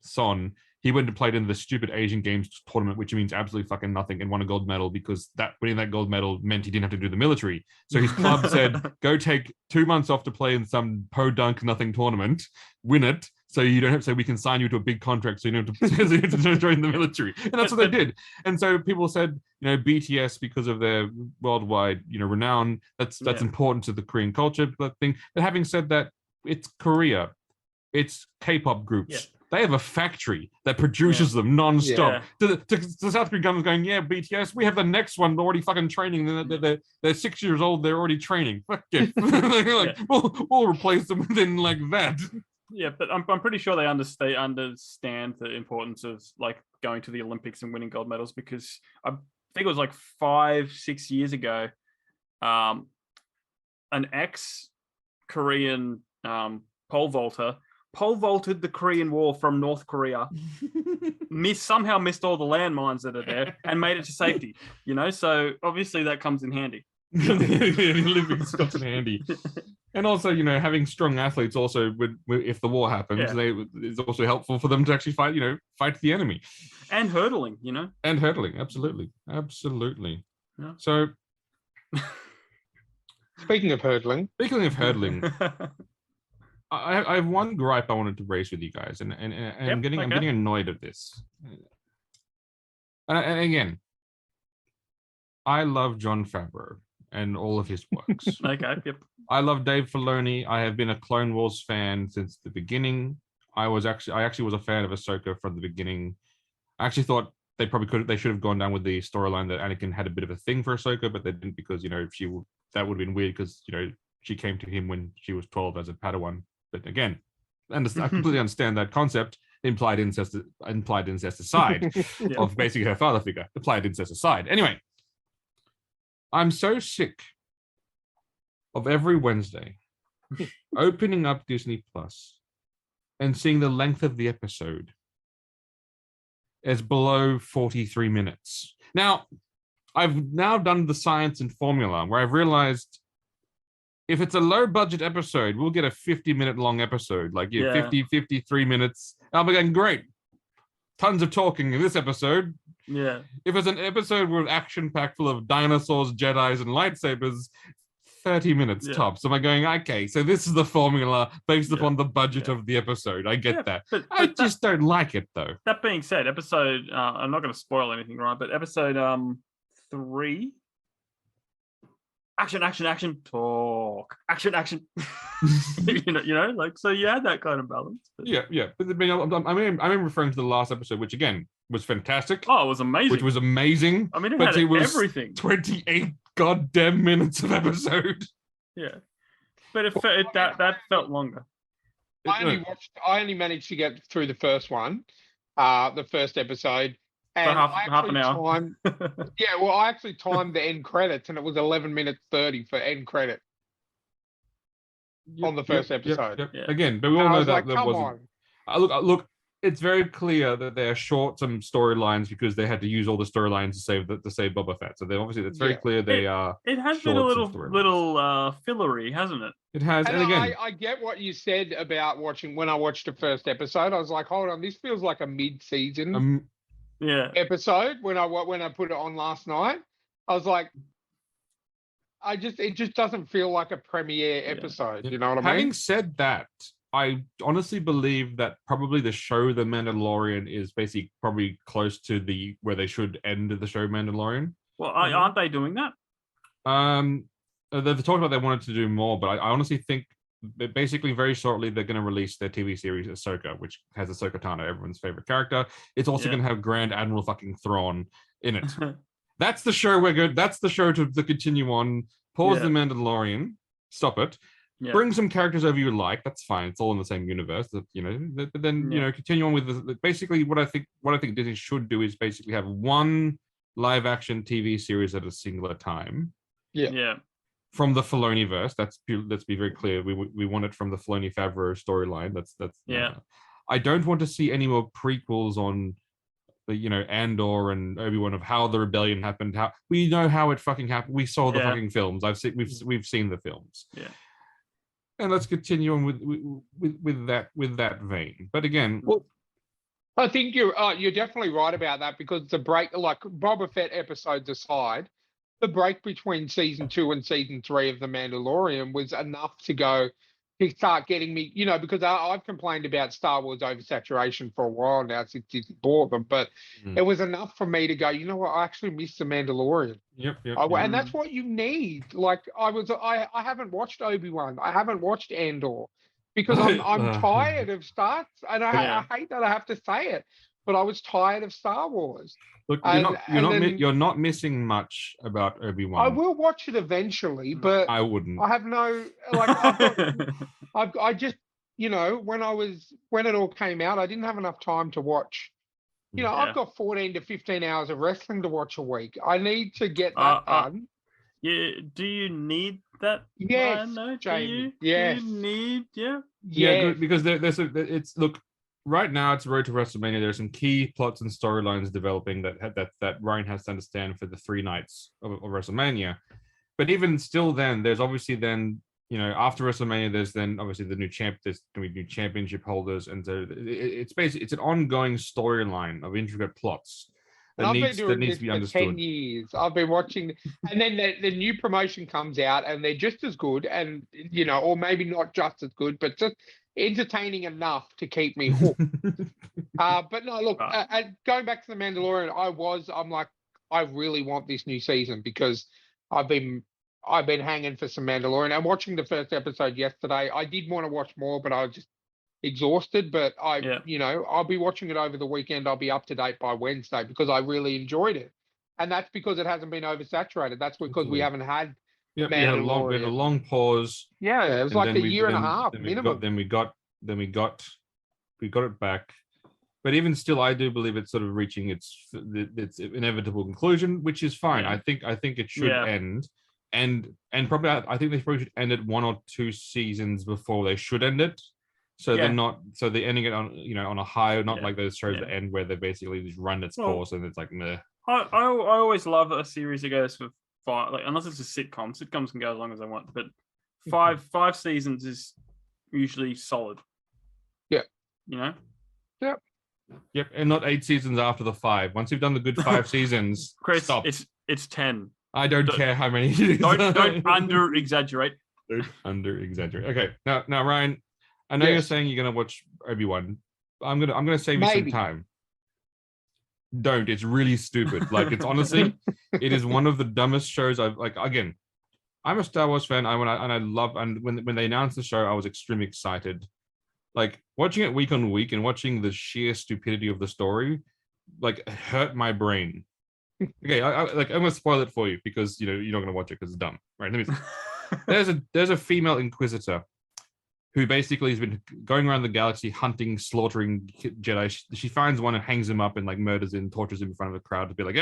S2: Son, he went and played in the stupid Asian Games tournament, which means absolutely fucking nothing, and won a gold medal because winning that gold medal meant he didn't have to do the military. So his club said, go take 2 months off to play in some podunk nothing tournament, win it, so we can sign you to a big contract, so you don't have to join the military. And that's what they did. And so people said, BTS, because of their worldwide, renown, that's important to the Korean culture. But having said that, it's Korea, it's K-pop groups. Yeah. They have a factory that produces them non-stop. The South Korean government's going, BTS, we have the next one already fucking training. They're 6 years old, they're already training. Fuck yeah. We'll replace them within like that.
S4: Yeah, but I'm pretty sure they understand the importance of like going to the Olympics and winning gold medals, because I think it was like 5-6 years ago, an ex-Korean pole vaulter pole vaulted the Korean War from North Korea, somehow missed all the landmines that are there, and made it to safety. So obviously that comes in handy.
S2: Olympics comes in handy, and also having strong athletes also if the war happens, it's also helpful for them to actually fight the enemy.
S4: And hurdling,
S2: And hurdling, absolutely. Yeah. So,
S3: speaking of hurdling.
S2: I have one gripe I wanted to raise with you guys, and I'm getting annoyed at this. And again, I love Jon Favreau and all of his works. I love Dave Filoni. I have been a Clone Wars fan since the beginning. I actually was a fan of Ahsoka from the beginning. I actually thought they should have gone down with the storyline that Anakin had a bit of a thing for Ahsoka, but they didn't, because that would have been weird, because she came to him when she was 12 as a Padawan. But again, I completely understand that concept. Implied incest aside, of basically her father figure. Implied incest aside. Anyway, I'm so sick of every Wednesday opening up Disney Plus and seeing the length of the episode as below 43 minutes. Now, I've now done the science and formula where I've realized, if it's a low budget episode, we'll get a 50-minute long episode, 53 minutes. I'll be going, great. Tons of talking in this episode.
S4: Yeah.
S2: If it's an episode with action packed full of dinosaurs, Jedis, and lightsabers, 30 minutes tops. So I'm going, okay, so this is the formula based upon the budget of the episode. I get that. But I just don't like it, though.
S4: That being said, episode, I'm not going to spoil anything, right? But episode 3... Action, talk. Action. So you had that kind of balance. But...
S2: Yeah. But I'm referring to the last episode, which again was fantastic.
S4: Oh, it was amazing.
S2: Which was amazing.
S4: I mean, it was
S2: everything. 28 goddamn minutes of episode.
S4: Yeah, but that felt longer.
S3: I only managed to get through the first one, the first episode,
S4: So
S3: and
S4: half
S3: I
S4: an
S3: actually
S4: hour.
S3: timed. Yeah, well, I actually timed the end credits, and it was 11 minutes 30 for end credit on the first episode.
S4: Yeah.
S2: Again, but we
S3: And
S2: all
S3: I
S2: know
S3: was
S2: that
S3: like,
S2: that
S3: come
S2: wasn't.
S3: on.
S2: Look. It's very clear that they're short some storylines because they had to use all the storylines to save Boba Fett. So they obviously it's very
S3: Yeah.
S2: clear they are.
S4: It has been a
S2: short some
S4: little
S2: storylines.
S4: fillery, hasn't it?
S2: It has,
S3: And
S2: and again,
S3: I get what you said about watching when I watched the first episode. I was like, hold on, this feels like a mid-season
S4: Yeah.
S3: episode when I put it on last night. I was like, it just doesn't feel like a premiere episode. You know what I mean?
S2: having said that, I honestly believe that probably the show The Mandalorian is basically probably close to where they should end the show Mandalorian.
S4: Well, aren't they doing that?
S2: They've talked about they wanted to do more, but I honestly think that basically very shortly they're going to release their TV series Ahsoka, which has Ahsoka Tano, everyone's favorite character. It's also going to have Grand Admiral fucking Thrawn in it. That's the show we're good. That's the show to continue on. Pause The Mandalorian. Stop it.
S4: Yeah.
S2: Bring some characters over you like. That's fine. It's all in the same universe. But then continue on with basically what I think Disney should do is basically have one live action TV series at a singular time.
S4: Yeah.
S2: From the Filoniverse. Let's be very clear. We want it from the Filoni Favreau storyline. That's I don't want to see any more prequels on the Andor and Obi-Wan of how the rebellion happened. How we know how it fucking happened. We saw the fucking films. We've seen the films.
S4: Yeah.
S2: And let's continue on with that vein. But again,
S3: I think you're definitely right about that because the break, like Boba Fett episodes aside, the break between season 2 and season 3 of The Mandalorian was enough to start getting me, because I've complained about Star Wars oversaturation for a while now since Disney bought them, but it was enough for me to go, you know what, I actually missed The Mandalorian.
S2: Yep.
S3: And that's what you need. Like I haven't watched Obi-Wan. I haven't watched Andor because I'm tired of Star, and I hate that I have to say it, but I was tired of Star Wars.
S2: Look, you're not missing much about Obi-Wan.
S3: I will watch it eventually, but
S2: I wouldn't.
S3: I have no I just when it all came out, I didn't have enough time to watch. I've got 14 to 15 hours of wrestling to watch a week. I need to get that done.
S4: Yeah. Do you need that?
S3: Yes,
S4: no,
S3: Jamie.
S4: Yes. Do you need?
S2: Yeah, because it's look. Right now, it's Road to WrestleMania. There are some key plots and storylines developing that Ryan has to understand for the 3 nights of WrestleMania. But even still, then there's obviously after WrestleMania, there's then obviously the new champ. There's going to be new championship holders, and so it's an ongoing storyline of intricate plots that needs to be understood.
S3: 10 years. I've been watching, and then the new promotion comes out, and they're just as good, and or maybe not just as good, but just entertaining enough to keep me hooked. But no, look, going back to The Mandalorian, I'm like, I really want this new season because I've been hanging for some Mandalorian. I'm watching the first episode yesterday. I did want to watch more, but I was just exhausted. But I'll be watching it over the weekend. I'll be up to date by Wednesday because I really enjoyed it. And that's because it hasn't been oversaturated. That's because we haven't had
S2: we had a long pause.
S3: Yeah, it was like a year and a half minimum.
S2: We got it back. But even still, I do believe it's sort of reaching its inevitable conclusion, which is fine. I think it should end, and probably I think they probably should end it 1 or 2 seasons before they should end it. So they're ending it on on a high, not like those shows that end where they basically just run its course and it's like meh.
S4: I always love a series that goes for 5, like unless it's a sitcom. Sitcoms can go as long as they want, but 5 seasons is usually solid.
S3: Yeah.
S2: Yep, and not 8 seasons after the 5. Once you've done the good 5 seasons,
S4: Chris,
S2: stop.
S4: It's 10.
S2: I don't care how many.
S4: Don't under exaggerate.
S2: Don't under exaggerate. Okay, now Ryan, I know you're saying you're gonna watch Obi-Wan. I'm gonna save you some time. Don't. It's really stupid. Like it's honestly, it is one of the dumbest shows I've like. Again, I'm a Star Wars fan. I love, and when they announced the show, I was extremely excited. Like watching it week on week and watching the sheer stupidity of the story, like hurt my brain. Okay, I'm gonna spoil it for you because you're not gonna watch it because it's dumb, right? Let me. There's a female Inquisitor who basically has been going around the galaxy hunting, slaughtering Jedi. She finds one and hangs him up and like murders him, tortures him in front of a crowd to be like,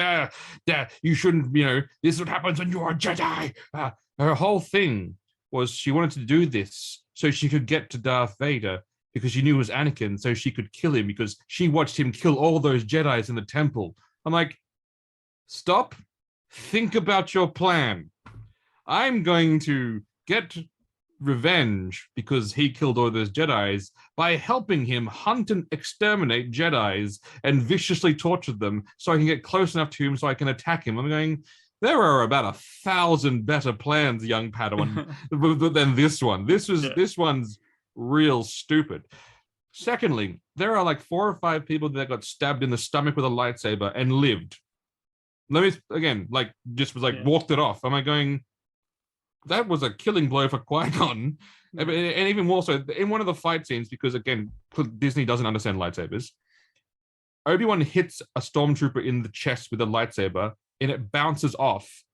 S2: Dad, you shouldn't, this is what happens when you're a Jedi. Her whole thing was she wanted to do this so she could get to Darth Vader because she knew it was Anakin, so she could kill him because she watched him kill all those Jedis in the temple. I'm like, stop, think about your plan. I'm going to get revenge because he killed all those Jedis by helping him hunt and exterminate Jedis and viciously torture them so I can get close enough to him so I can attack him. I'm going, there are about 1,000 better plans, young Padawan, than this one. This one's real stupid. Secondly, there are like 4 or 5 people that got stabbed in the stomach with a lightsaber and lived. Let me again, like, just was like walked it off. Am I going? That was a killing blow for Qui-Gon. And even more so in one of the fight scenes, because again, Disney doesn't understand lightsabers. Obi-Wan hits a stormtrooper in the chest with a lightsaber, and it bounces off,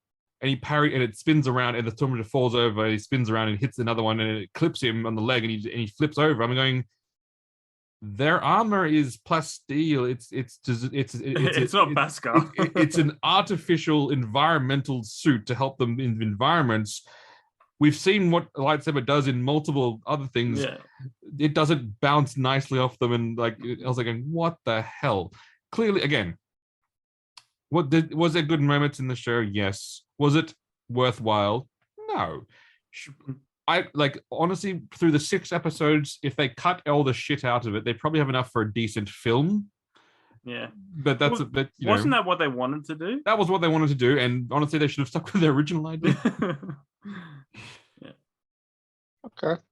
S2: and it spins around, and the stormtrooper falls over, and he spins around and hits another one, and it clips him on the leg, and he flips over. I'm going, their armor is plasteel. It's
S4: not Beskar.
S2: It's an artificial environmental suit to help them in environments. We've seen what a lightsaber does in multiple other things. Yeah. It doesn't bounce nicely off them, and like I was like, what the hell? Clearly, again, was there good moments in the show? Yes. Was it worthwhile? No. I like, honestly, through the 6 episodes, if they cut all the shit out of it, they probably have enough for a decent film.
S4: Yeah,
S2: but
S4: wasn't that what they wanted to do?
S2: That was what they wanted to do, and honestly, they should have stuck with their original idea.
S4: Yeah.
S3: Okay.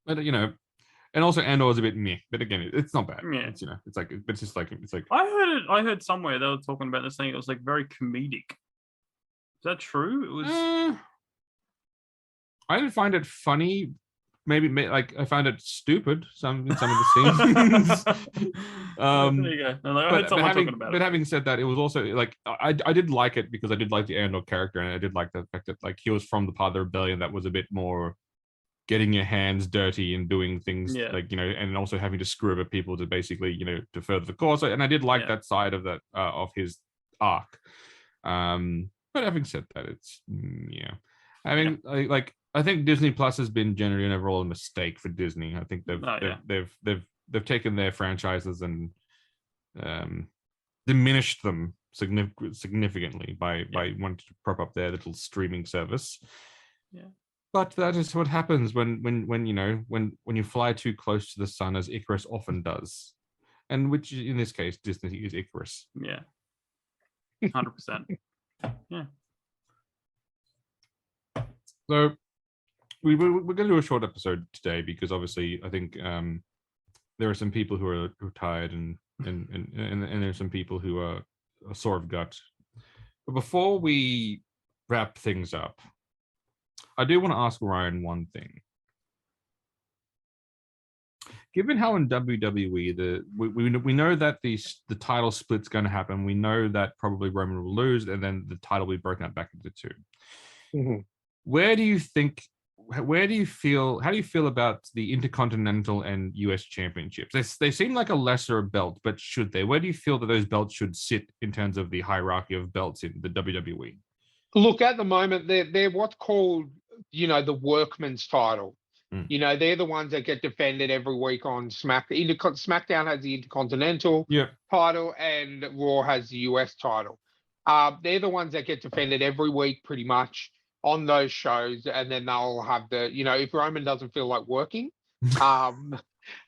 S2: But and also Andor was a bit meh. But again, it's not bad.
S4: Yeah.
S2: It's it's like, it's just like, it's like.
S4: I heard somewhere they were talking about this thing. It was like very comedic. Is that true? It was.
S2: I didn't find it funny. Maybe like I found it stupid. Some of the scenes.
S4: There you go. I heard someone talking about it.
S2: But having said that, it was also like I did like it because I did like the Andor character, and I did like the fact that like he was from the part of the rebellion that was a bit more getting your hands dirty and doing things like and also having to screw over people to basically to further the cause. And I did like that side of that of his arc. But having said that, it's I think Disney Plus has been generally an overall mistake for Disney. I think they've taken their franchises and diminished them significantly by wanting to prop up their little streaming service.
S4: Yeah.
S2: But that is what happens when you fly too close to the sun, as Icarus often does, and which in this case Disney is Icarus.
S4: Yeah. 100%. Yeah.
S2: So we're going to do a short episode today because obviously I think there are some people who are tired and there's some people who are sore of gut. But before we wrap things up, I do want to ask Ryan one thing. Given how in WWE we know that the title split's going to happen, we know that probably Roman will lose, and then the title will be broken up back into 2.
S3: Mm-hmm.
S2: How do you feel about the Intercontinental and US championships? They seem like a lesser belt, but should they? Where do you feel that those belts should sit in terms of the hierarchy of belts in the WWE?
S3: Look, at the moment, they're what's called, the workman's title. They're the ones that get defended every week on SmackDown. SmackDown has the Intercontinental title, and Raw has the US title. They're the ones that get defended every week pretty much on those shows, and then they'll have if Roman doesn't feel like working,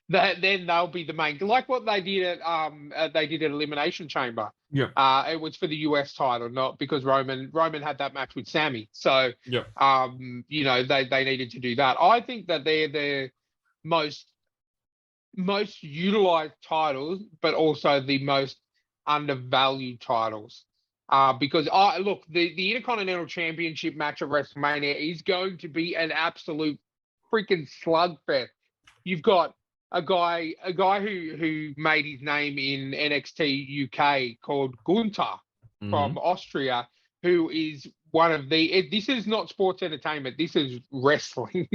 S3: then they'll be the main, like what they did at Elimination Chamber. It was for the US title, not because Roman had that match with Sammy. So they needed to do that. I think that they're the most utilized titles, but also the most undervalued titles. Because the Intercontinental Championship match at WrestleMania is going to be an absolute freaking slugfest. You've got a guy who made his name in NXT UK called Gunther from Austria, who is this is not sports entertainment. This is wrestling.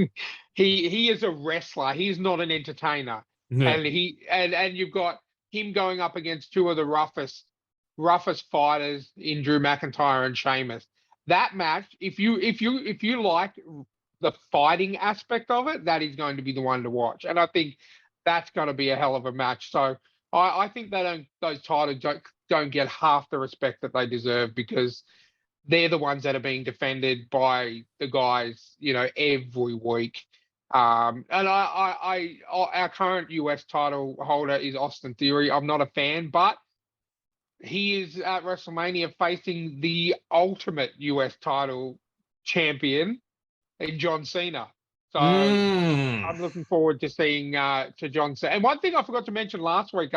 S3: he is a wrestler. He's not an entertainer.
S5: Yeah.
S3: And you've got him going up against two of the roughest fighters in Drew McIntyre and Sheamus. That match, if you like the fighting aspect of it, that is going to be the one to watch. And I think that's going to be a hell of a match. So I think those titles don't get half the respect that they deserve, because they're the ones that are being defended by the guys, every week. And our current US title holder is Austin Theory. I'm not a fan, but he is at WrestleMania facing the ultimate US title champion in John Cena. So I'm looking forward to seeing to John Cena. And one thing I forgot to mention last week,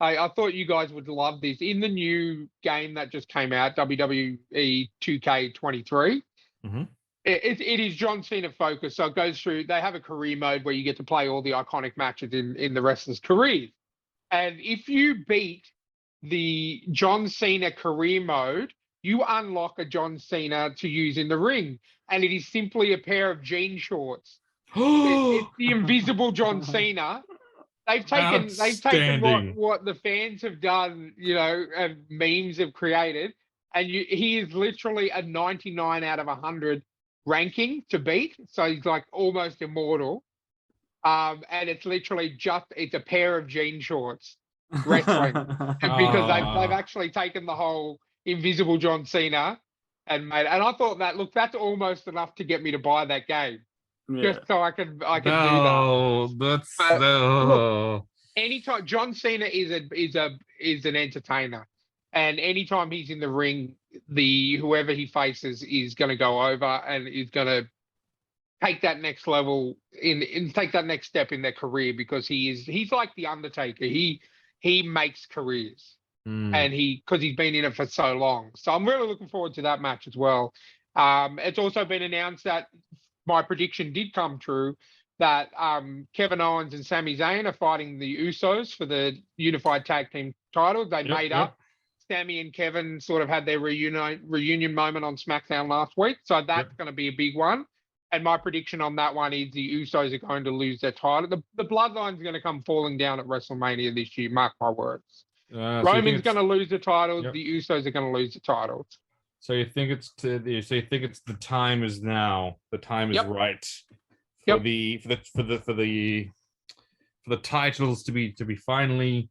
S3: I thought you guys would love this. In the new game that just came out, WWE 2K23, it is John Cena focused. So it goes through, they have a career mode where you get to play all the iconic matches in the wrestlers' careers. And if you beat the John Cena career mode, you unlock a John Cena to use in the ring. And it is simply a pair of jean shorts. It's the invisible John Cena. They've taken what the fans have done, and memes have created, and he is literally a 99 out of 100 ranking to beat. So he's like almost immortal. And it's literally it's a pair of jean shorts wrestling, because they've actually taken the whole invisible John Cena and made. And I thought that's almost enough to get me to buy that game.
S4: Yeah.
S3: Just so I can do that. Look, anytime John Cena is an entertainer, and anytime he's in the ring, whoever he faces is going to go over and is going to take that next level take that next step in their career, because he's like the Undertaker. He makes careers, and because he's been in it for so long. So I'm really looking forward to that match as well. It's also been announced that my prediction did come true, that Kevin Owens and Sami Zayn are fighting the Usos for the unified tag team titles. They made up. Sami and Kevin sort of had their reunion moment on SmackDown last week. So that's going to be a big one. And my prediction on that one is the Usos are going to lose their title. The Bloodline's going to come falling down at WrestleMania this year, mark my words. Roman's going to lose the titles. The Usos are going to lose the titles.
S5: So you think the time is now. The time is right for the titles to be finally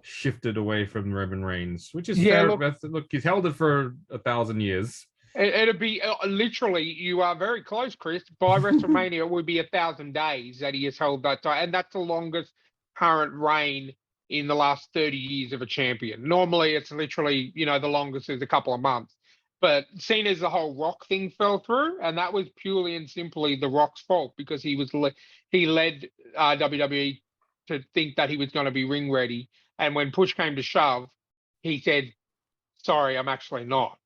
S5: shifted away from Roman Reigns, which is fair. Look, he's held it for 1,000 years.
S3: It'll be literally, you are very close, Chris. By WrestleMania, it would be 1,000 days that he has held that title, and that's the longest current reign in the last 30 years of a champion. Normally, it's literally, the longest is a couple of months. But seeing as the whole Rock thing fell through, and that was purely and simply the Rock's fault, because he led WWE to think that he was going to be ring ready, and when push came to shove, he said, "Sorry, I'm actually not."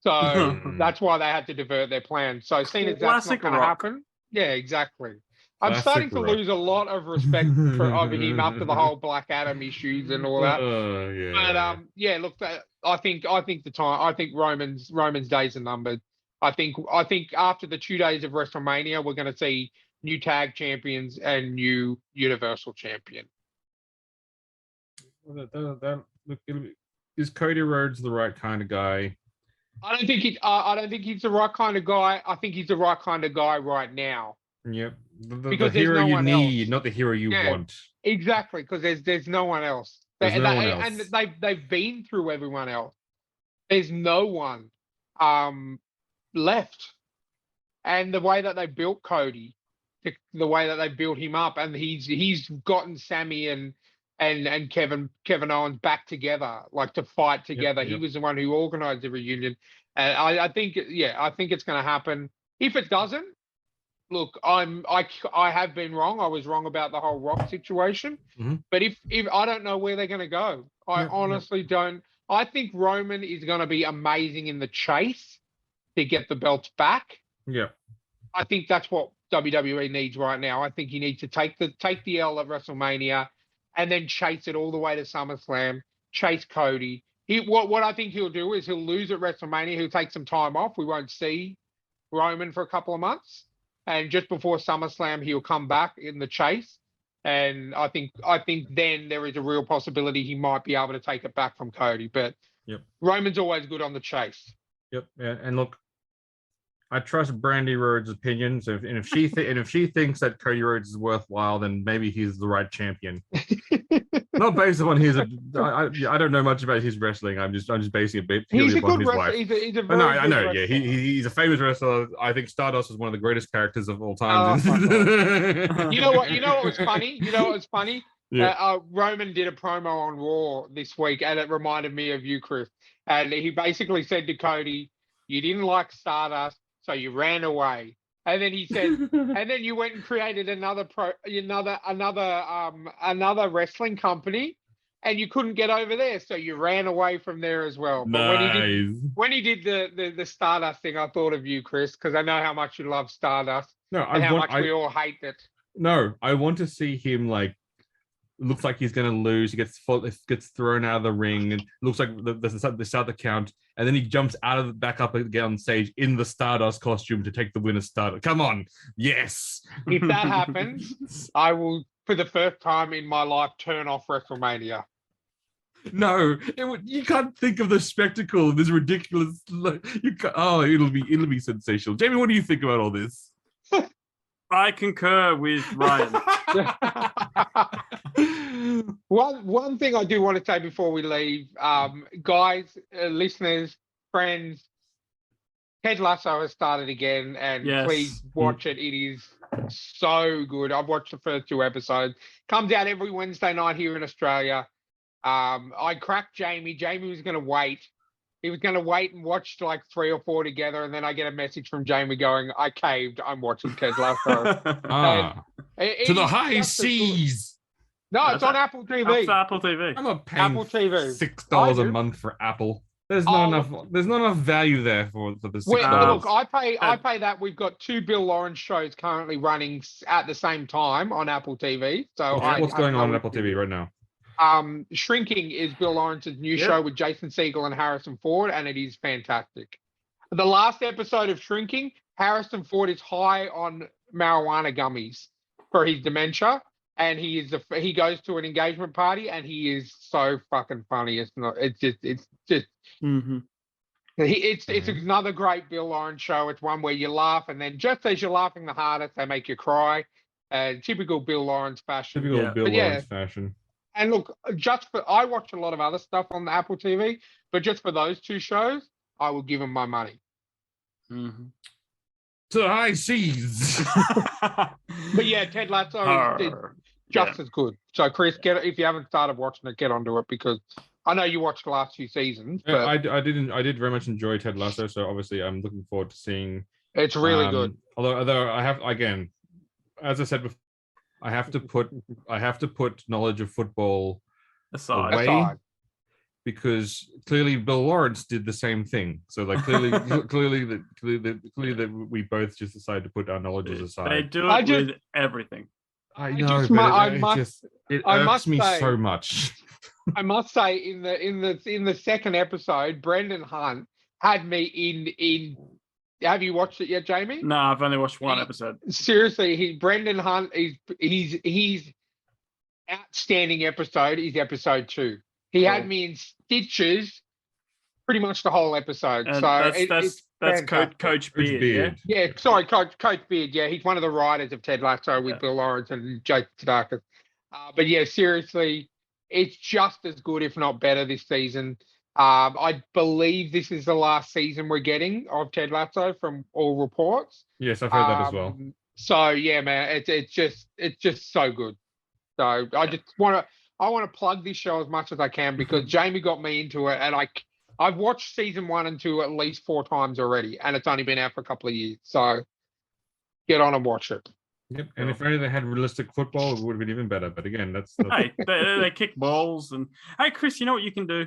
S3: So that's why they had to divert their plan. So seeing as that's not going to happen, yeah, exactly. I'm starting to lose a lot of respect of him after the whole Black Adam issues and all that. But look, I think Roman's days are numbered. I think after the 2 days of WrestleMania, we're going to see new tag champions and new Universal champion.
S5: Is Cody Rhodes the right kind of guy?
S3: I don't think he's the right kind of guy. I think he's the right kind of guy right now.
S5: Yep. The hero you need, not the hero you want.
S3: Exactly, because there's no one else. And they've been through everyone else. There's no one left. And the way that they built Cody, the way that they built him up, and he's gotten Sami and Kevin Owens back together, like to fight together. He was the one who organized the reunion. And I think it's going to happen. If it doesn't, look, I have been wrong. I was wrong about the whole Rock situation. But if I don't know where they're going to go, I honestly don't. I think Roman is going to be amazing in the chase to get the belts back. Yeah, I think that's what WWE needs right now. I think you need to take the L at WrestleMania and then chase it all the way to SummerSlam. Chase Cody, What I think he'll do is he'll lose at WrestleMania. He'll take some time off. We won't see Roman for a couple of months, and just before SummerSlam, he'll come back in the chase. And I think then there is a real possibility he might be able to take it back from Cody. But Roman's always good on the chase.
S5: Yep. Yeah. And look, I trust Brandy Rhodes' opinions. If she thinks that Cody Rhodes is worthwhile, then maybe he's the right champion. Not based on his. I don't know much about his wrestling. I'm just basing it purely upon his wife.
S3: He's a very
S5: I know.
S3: good
S5: Yeah,
S3: wrestler.
S5: he's a famous wrestler. I think Stardust is one of the greatest characters of all time.
S3: You know what? You know what was funny?
S5: Yeah.
S3: Roman did a promo on Raw this week, and it reminded me of you, Chris. And he basically said to Cody, "You didn't like Stardust, so you ran away." And then he said, "And then you went and created another wrestling company, and you couldn't get over there, so you ran away from there as well." But when he did the Stardust thing, I thought of you, Chris, because I know how much you love Stardust and how much we all hate it.
S5: No, I want to see him like. Looks like he's going to lose. He gets thrown out of the ring, and looks like they start the count, and then he jumps back up again on stage in the Stardust costume to take the win of Stardust. Come on, yes.
S3: If that happens, I will, for the first time in my life, turn off WrestleMania.
S5: No, you can't think of the spectacle. This ridiculous. It'll be sensational. Jamie, what do you think about all this?
S4: I concur with Ryan.
S3: One thing I do want to say before we leave, guys, listeners, friends, Ted Lasso has started again, and please watch it. It is so good. I've watched the first 2 episodes. Comes out every Wednesday night here in Australia. I cracked Jamie. Jamie was going to wait. He was going to wait and watch like 3 or 4 together, and then I get a message from Jamie going, "I caved. I'm watching Ted Lasso."
S5: To the high seas.
S3: No, it's on Apple TV.
S4: It's Apple TV.
S5: I'm not paying
S3: Apple TV.
S5: $6 a month for Apple. There's not enough. There's not enough value there for the $6.
S3: Look, I pay that. We've got 2 Bill Lawrence shows currently running at the same time on Apple TV. So
S5: what's going on Apple TV right now?
S3: Shrinking is Bill Lawrence's new show with Jason Segel and Harrison Ford, and it is fantastic. The last episode of Shrinking, Harrison Ford is high on marijuana gummies for his dementia, and he goes to an engagement party, and he is so fucking funny. It's just
S4: Mm-hmm.
S3: It's another great Bill Lawrence show. It's one where you laugh, and then just as you're laughing the hardest, they make you cry. Typical Bill Lawrence fashion.
S5: Lawrence fashion.
S3: And look, I watch a lot of other stuff on the Apple TV, but just for those 2 shows, I will give them my money.
S4: Mm-hmm.
S5: To the high seas.
S3: But yeah, Ted Lasso is just as good. So Chris, if you haven't started watching it, get onto it, because I know you watched the last few seasons. But
S5: I did very much enjoy Ted Lasso, so obviously I'm looking forward to seeing.
S3: It's really good.
S5: Although I have, again, as I said before, I have to put knowledge of football away, because clearly Bill Lawrence did the same thing. So like clearly that we both just decided to put our knowledges aside.
S4: They do it with everything.
S5: I know, it irks me so much.
S3: I must say, in the second episode, Brendan Hunt had me in. Have you watched it yet, Jamie?
S4: No, I've only watched 1 episode.
S3: Seriously, Brendan Hunt he's outstanding episode is episode 2. He had me in stitches pretty much the whole episode.
S4: And
S3: so
S4: that's Coach Beard.
S3: Yeah, sorry, Coach Beard. Yeah, he's one of the writers of Ted Lasso with Bill Lawrence and Jake Sudeikis. But yeah, seriously, it's just as good, if not better, this season. I believe this is the last season we're getting of Ted Lasso from all reports.
S5: Yes, I've heard that as well.
S3: So yeah, man, it's just so good. So I want to plug this show as much as I can, because Jamie got me into it, and I've watched season 1 and 2 at least 4 times already, and it's only been out for a couple of years. So get on and watch it.
S5: Yep, and if only they had realistic football, it would have been even better. But again, that's
S4: hey, they kick balls, and hey, Chris, you know what you can do?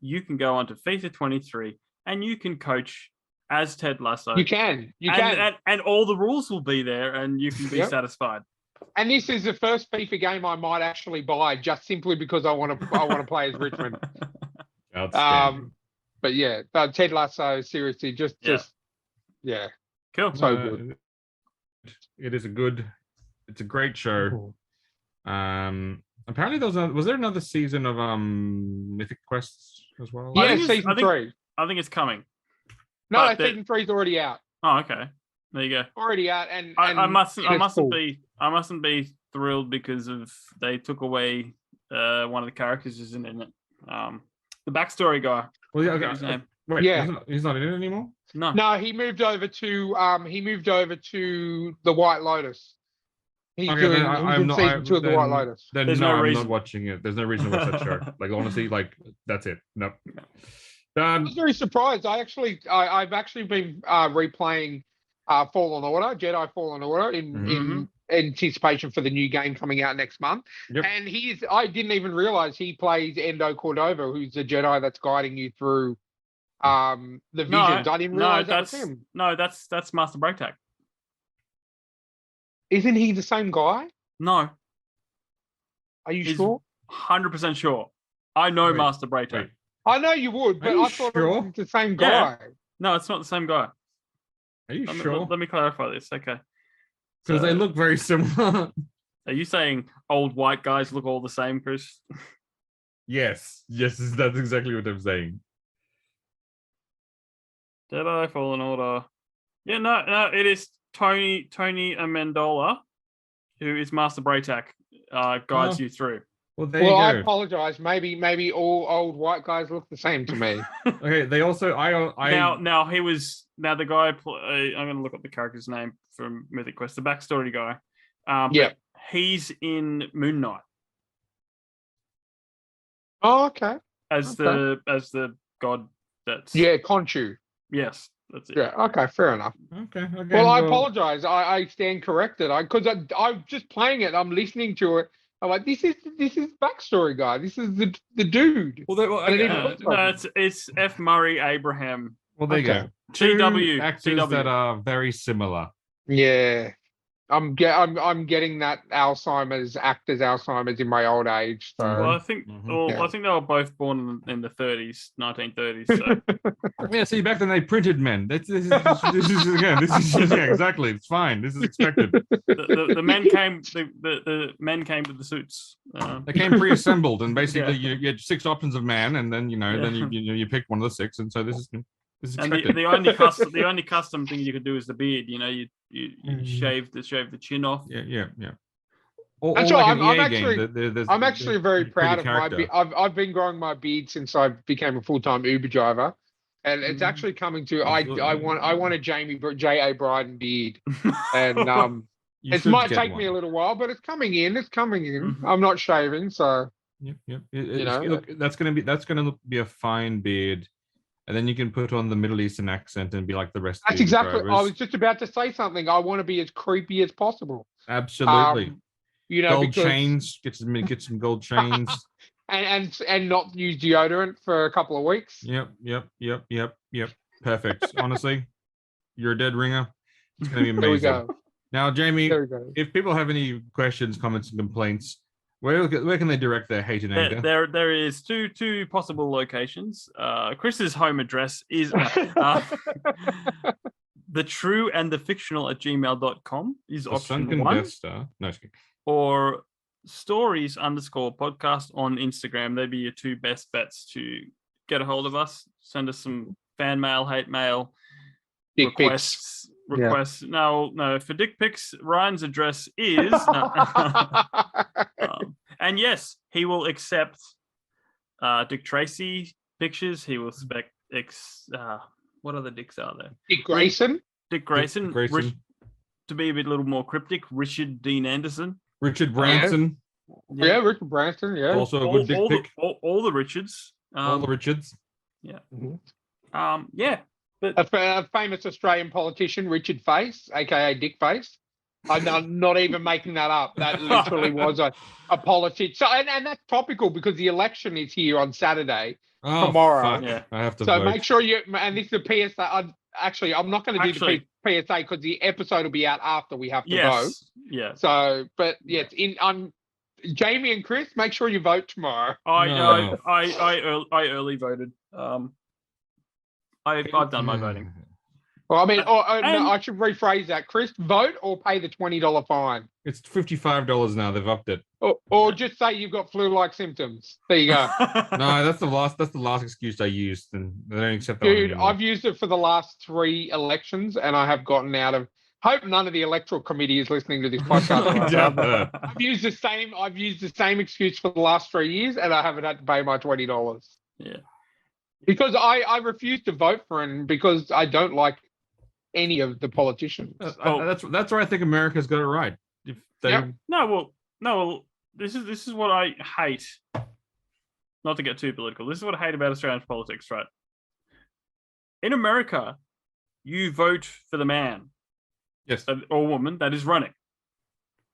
S4: You can go on to FIFA 23 and you can coach as Ted Lasso.
S3: You can.
S4: And all the rules will be there, and you can be satisfied.
S3: And this is the first FIFA game I might actually buy, just simply because I want to play as Richmond.
S5: Outstanding.
S3: But yeah, Ted Lasso, seriously, just yeah,
S4: Cool.
S3: so good.
S5: It is it's a great show. Apparently was there another season of Mythic Quests as well?
S3: Yeah, season 3.
S4: I think it's coming.
S3: No, season 3 is already out.
S4: Oh, okay. There you go.
S3: Already out, and
S4: I mustn't
S3: cool.
S4: be thrilled because of they took away one of the characters isn't in it. The backstory guy.
S5: Well, yeah,
S4: I forget his name.
S5: Wait,
S3: Yeah.
S5: he's not in it anymore?
S3: No, he moved over to the White Lotus. He's doing season 2 of the White Lotus.
S5: Then
S4: There's
S5: no,
S4: no
S5: I'm
S4: reason.
S5: not watching it. There's no reason to watch that show. Like honestly, like that's it. Nope.
S3: I was very surprised. I've actually been replaying Fallen Order, Jedi Fallen Order in anticipation for the new game coming out next month.
S5: Yep.
S3: And I didn't even realize he plays Endo Cordova, who's the Jedi that's guiding you through the visions. I didn't realize that was him.
S4: No, that's Master Breaktak.
S3: Isn't he the same guy?
S4: No.
S3: Are you sure?
S4: 100% sure. I know
S5: Wait,
S4: Master Breaktak.
S5: wait.
S3: I know you would, but
S5: you
S3: I thought
S5: sure?
S3: it was the same guy.
S4: Yeah. No, it's not the same guy.
S5: Are you sure?
S4: Let me clarify this. Okay.
S5: Because
S4: So,
S5: they look very similar.
S4: Are you saying old white guys look all the same, Chris?
S5: Yes, that's exactly what I'm saying.
S4: Jedi Fallen Order. Yeah, no, it is Tony Amendola, who is Master Breaktak, guides you through.
S5: Well, there
S3: Well, I
S5: you go.
S3: apologize. Maybe all old white guys look the same to me.
S5: Okay, they also
S4: Now he was the guy. I'm going to look up the character's name from Mythic Quest, the backstory guy.
S3: Yeah.
S4: But he's in Moon Knight
S3: Oh, okay.
S4: as the god. That's
S3: Khonshu.
S4: Yes, that's it.
S3: Yeah. Okay. Fair enough.
S5: Okay. Again,
S3: Well, I apologize. I stand corrected. Because I'm just playing it. I'm listening to it. I'm like, this is backstory guy. This is the dude.
S4: No, it's F. Murray Abraham.
S5: Well, there you
S3: Okay.
S5: go. Two
S4: TW.
S5: actors that are very similar.
S3: Yeah. I'm getting that actor's Alzheimer's in my old age. So
S4: Well, I think
S5: Mhm.
S4: I think they were both born in the 30s, 1930s. So
S5: Yeah, see, back then they printed men. This is yeah, exactly. It's fine. This is expected.
S4: the men came. The men came with the suits.
S5: They came pre-assembled, and basically you had 6 options of man, and then you picked one of the 6, and so this is
S4: And
S5: expected.
S4: the only custom thing you could do is the beard. You shave the chin off.
S5: Yeah. Or
S3: That's
S5: like
S3: right,
S5: an EA game.
S3: I'm actually very proud of my
S5: character.
S3: beard. I've been growing my beard since I became a full-time Uber driver, and it's actually coming to. I want a J.A. Bryden beard, and
S5: You
S3: it
S5: should
S3: might
S5: get
S3: take
S5: one.
S3: me a little while, but it's coming in.
S4: Mhm.
S3: I'm not shaving, so
S5: Yep.
S3: know,
S5: Look, that's gonna be a fine beard, and then you can put on the Middle Eastern accent and be like the rest.
S3: that's
S5: of the
S3: exactly. I
S5: drivers.
S3: was just about to say something. I want to be as creepy as possible.
S5: Absolutely. Gold
S3: because,
S5: chains. Get some gold chains.
S3: and not use deodorant for a couple of weeks.
S5: Yep. Perfect. Honestly, you're a dead ringer. It's gonna be
S3: There we
S5: amazing.
S3: go.
S5: Now, Jamie,
S3: There we go.
S5: if people have any questions, comments, and complaints, where can they direct their hate and anger?
S4: There is two possible locations. Chris's home address is thetrueandthefictional@gmail.com is
S5: The
S4: option
S5: Sunken
S4: 1,
S5: Death Star. No, just kidding.
S4: or stories_podcast on Instagram. They'd be your 2 best bets to get a hold of us. Send us some fan mail, hate mail,
S3: Dick
S4: requests. No, for dick pics, Ryan's address is and yes, he will accept Dick Tracy pictures. He will spec what other dicks are there?
S3: Dick Grayson.
S4: Dick Grayson.
S5: Grayson.
S4: To be a little more cryptic, Richard Dean Anderson.
S5: Richard Branson.
S3: Yeah, Richard Branson. Yeah.
S5: Also a good dick pic.
S4: All the Richards.
S5: All the Richards.
S4: Yeah.
S3: Mhm.
S4: Yeah. But
S3: A famous Australian politician, Richard Face, aka Dick Face. I'm not even making that up. That literally was a politician. So, and that's topical because the election is here on Saturday.
S5: Oh,
S3: Tomorrow.
S5: fuck.
S4: Yeah.
S5: I have to
S3: So
S5: vote.
S3: make sure and this is a PSA. I'm not going to do the PSA because the episode will be out after we have to vote.
S4: yes. Yeah.
S3: So, but yeah, Jamie and Chris, make sure you vote tomorrow.
S4: I early voted. I've done my voting.
S3: Well, I mean, no,
S4: And-
S3: I should rephrase that. Chris, vote or pay the $20 fine.
S5: It's $55 now. They've upped it.
S3: Or just say you've got flu-like symptoms. There you go.
S5: No, that's the last excuse I used, and they don't accept that.
S3: Dude,
S5: one anymore.
S3: I've used it for the last 3 elections, and I have gotten out of. Hope none of the electoral committee is listening to this podcast.
S5: Yeah.
S3: I've used the same excuse for the last 3 years, and I haven't had to pay my $20.
S4: Yeah.
S3: Because I refuse to vote for him because I don't like any of the politicians.
S5: That's where I think America's got it right. If they,
S3: Yep.
S4: No, well, this is what I hate. Not to get too political. This is what I hate about Australian politics, right? In America, you vote for the man,
S5: yes,
S4: or woman that is running.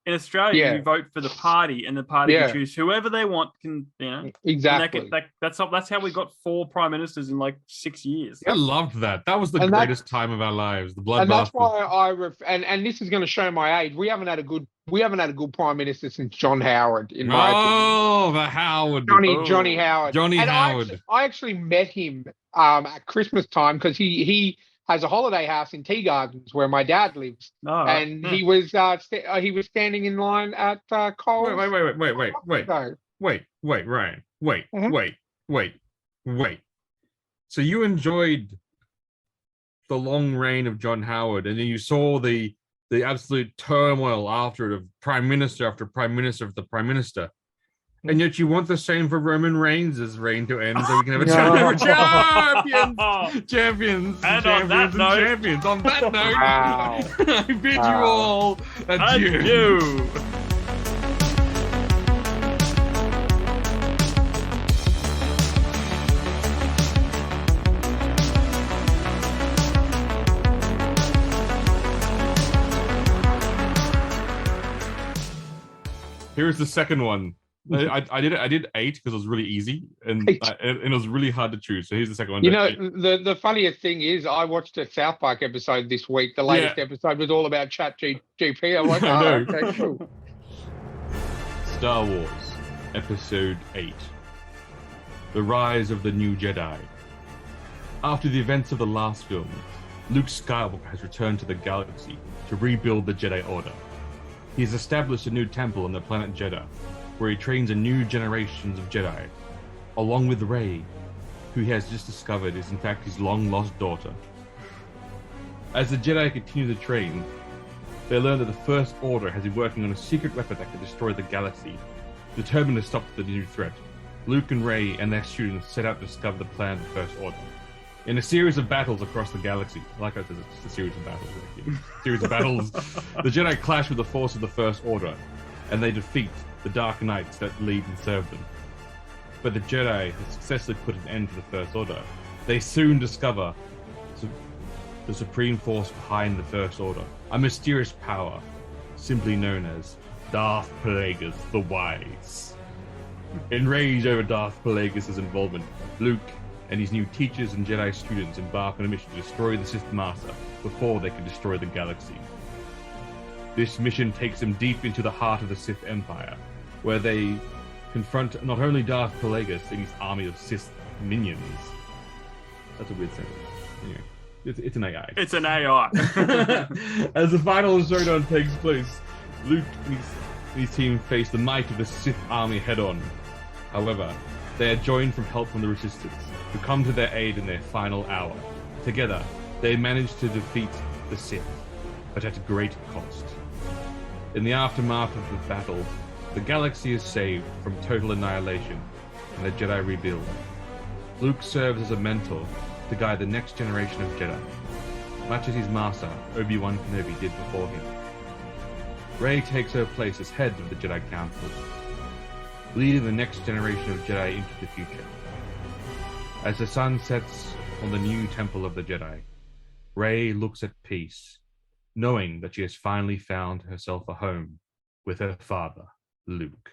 S4: In Australia, you vote for the party, and the party can choose whoever they want.
S3: Exactly.
S4: That's how we got 4 prime ministers in like 6 years.
S5: I loved that. That was the greatest time of our lives. The bloodbath.
S3: And that's why and this is going to show my age. We haven't had a good prime minister since John Howard. In my opinion.
S5: The Howard.
S3: Johnny Howard.
S5: Johnny Howard.
S3: I actually met him at Christmas time because he has a holiday house in Tea Gardens where my dad lives, he was standing in line at Coles.
S5: Wait, Ryan. Wait. So you enjoyed the long reign of John Howard, and then you saw the absolute turmoil after it of prime minister after prime minister after prime minister. And yet you want the same for Roman Reigns' reign to end, so we can have champions. And on that note,
S3: Wow.
S5: I bid you all adieu. Here's the second one. I did 8 because it was really easy and it was really hard to choose. So here's the second one.
S3: You know, the funniest thing is I watched a South Park episode this week. The latest episode was all about ChatGPT. I'm like, okay, cool.
S2: Star Wars, Episode 8. The Rise of the New Jedi. After the events of the last film, Luke Skywalker has returned to the galaxy to rebuild the Jedi Order. He has established a new temple on the planet Jeddah, where he trains a new generations of Jedi, along with Rey, who he has just discovered is in fact his long-lost daughter. As the Jedi continue to train, they learn that the First Order has been working on a secret weapon that can destroy the galaxy. Determined to stop the new threat, Luke and Rey and their students set out to discover the plan of the First Order. In a series of battles across the galaxy, like I said, it's just a series of battles. The Jedi clash with the force of the First Order, and they defeat the Dark Knights that lead and serve them. But the Jedi have successfully put an end to the First Order. They soon discover the supreme force behind the First Order, a mysterious power, simply known as Darth Plagueis the Wise. Enraged over Darth Plagueis' involvement, Luke and his new teachers and Jedi students embark on a mission to destroy the Sith Master before they can destroy the galaxy. This mission takes them deep into the heart of the Sith Empire, where they confront not only Darth Plagueis and his army of Sith minions. That's a weird sentence. Anyway, it's an AI.
S4: It's an AI.
S2: As the final showdown takes place, Luke and his team face the might of the Sith army head-on. However, they are joined from help from the Resistance, who come to their aid in their final hour. Together, they manage to defeat the Sith, but at great cost. In the aftermath of the battle, the galaxy is saved from total annihilation, and the Jedi rebuild. Luke serves as a mentor to guide the next generation of Jedi, much as his master, Obi-Wan Kenobi, did before him. Rey takes her place as head of the Jedi Council, leading the next generation of Jedi into the future. As the sun sets on the new temple of the Jedi, Rey looks at peace, knowing that she has finally found herself a home with her father, Luke.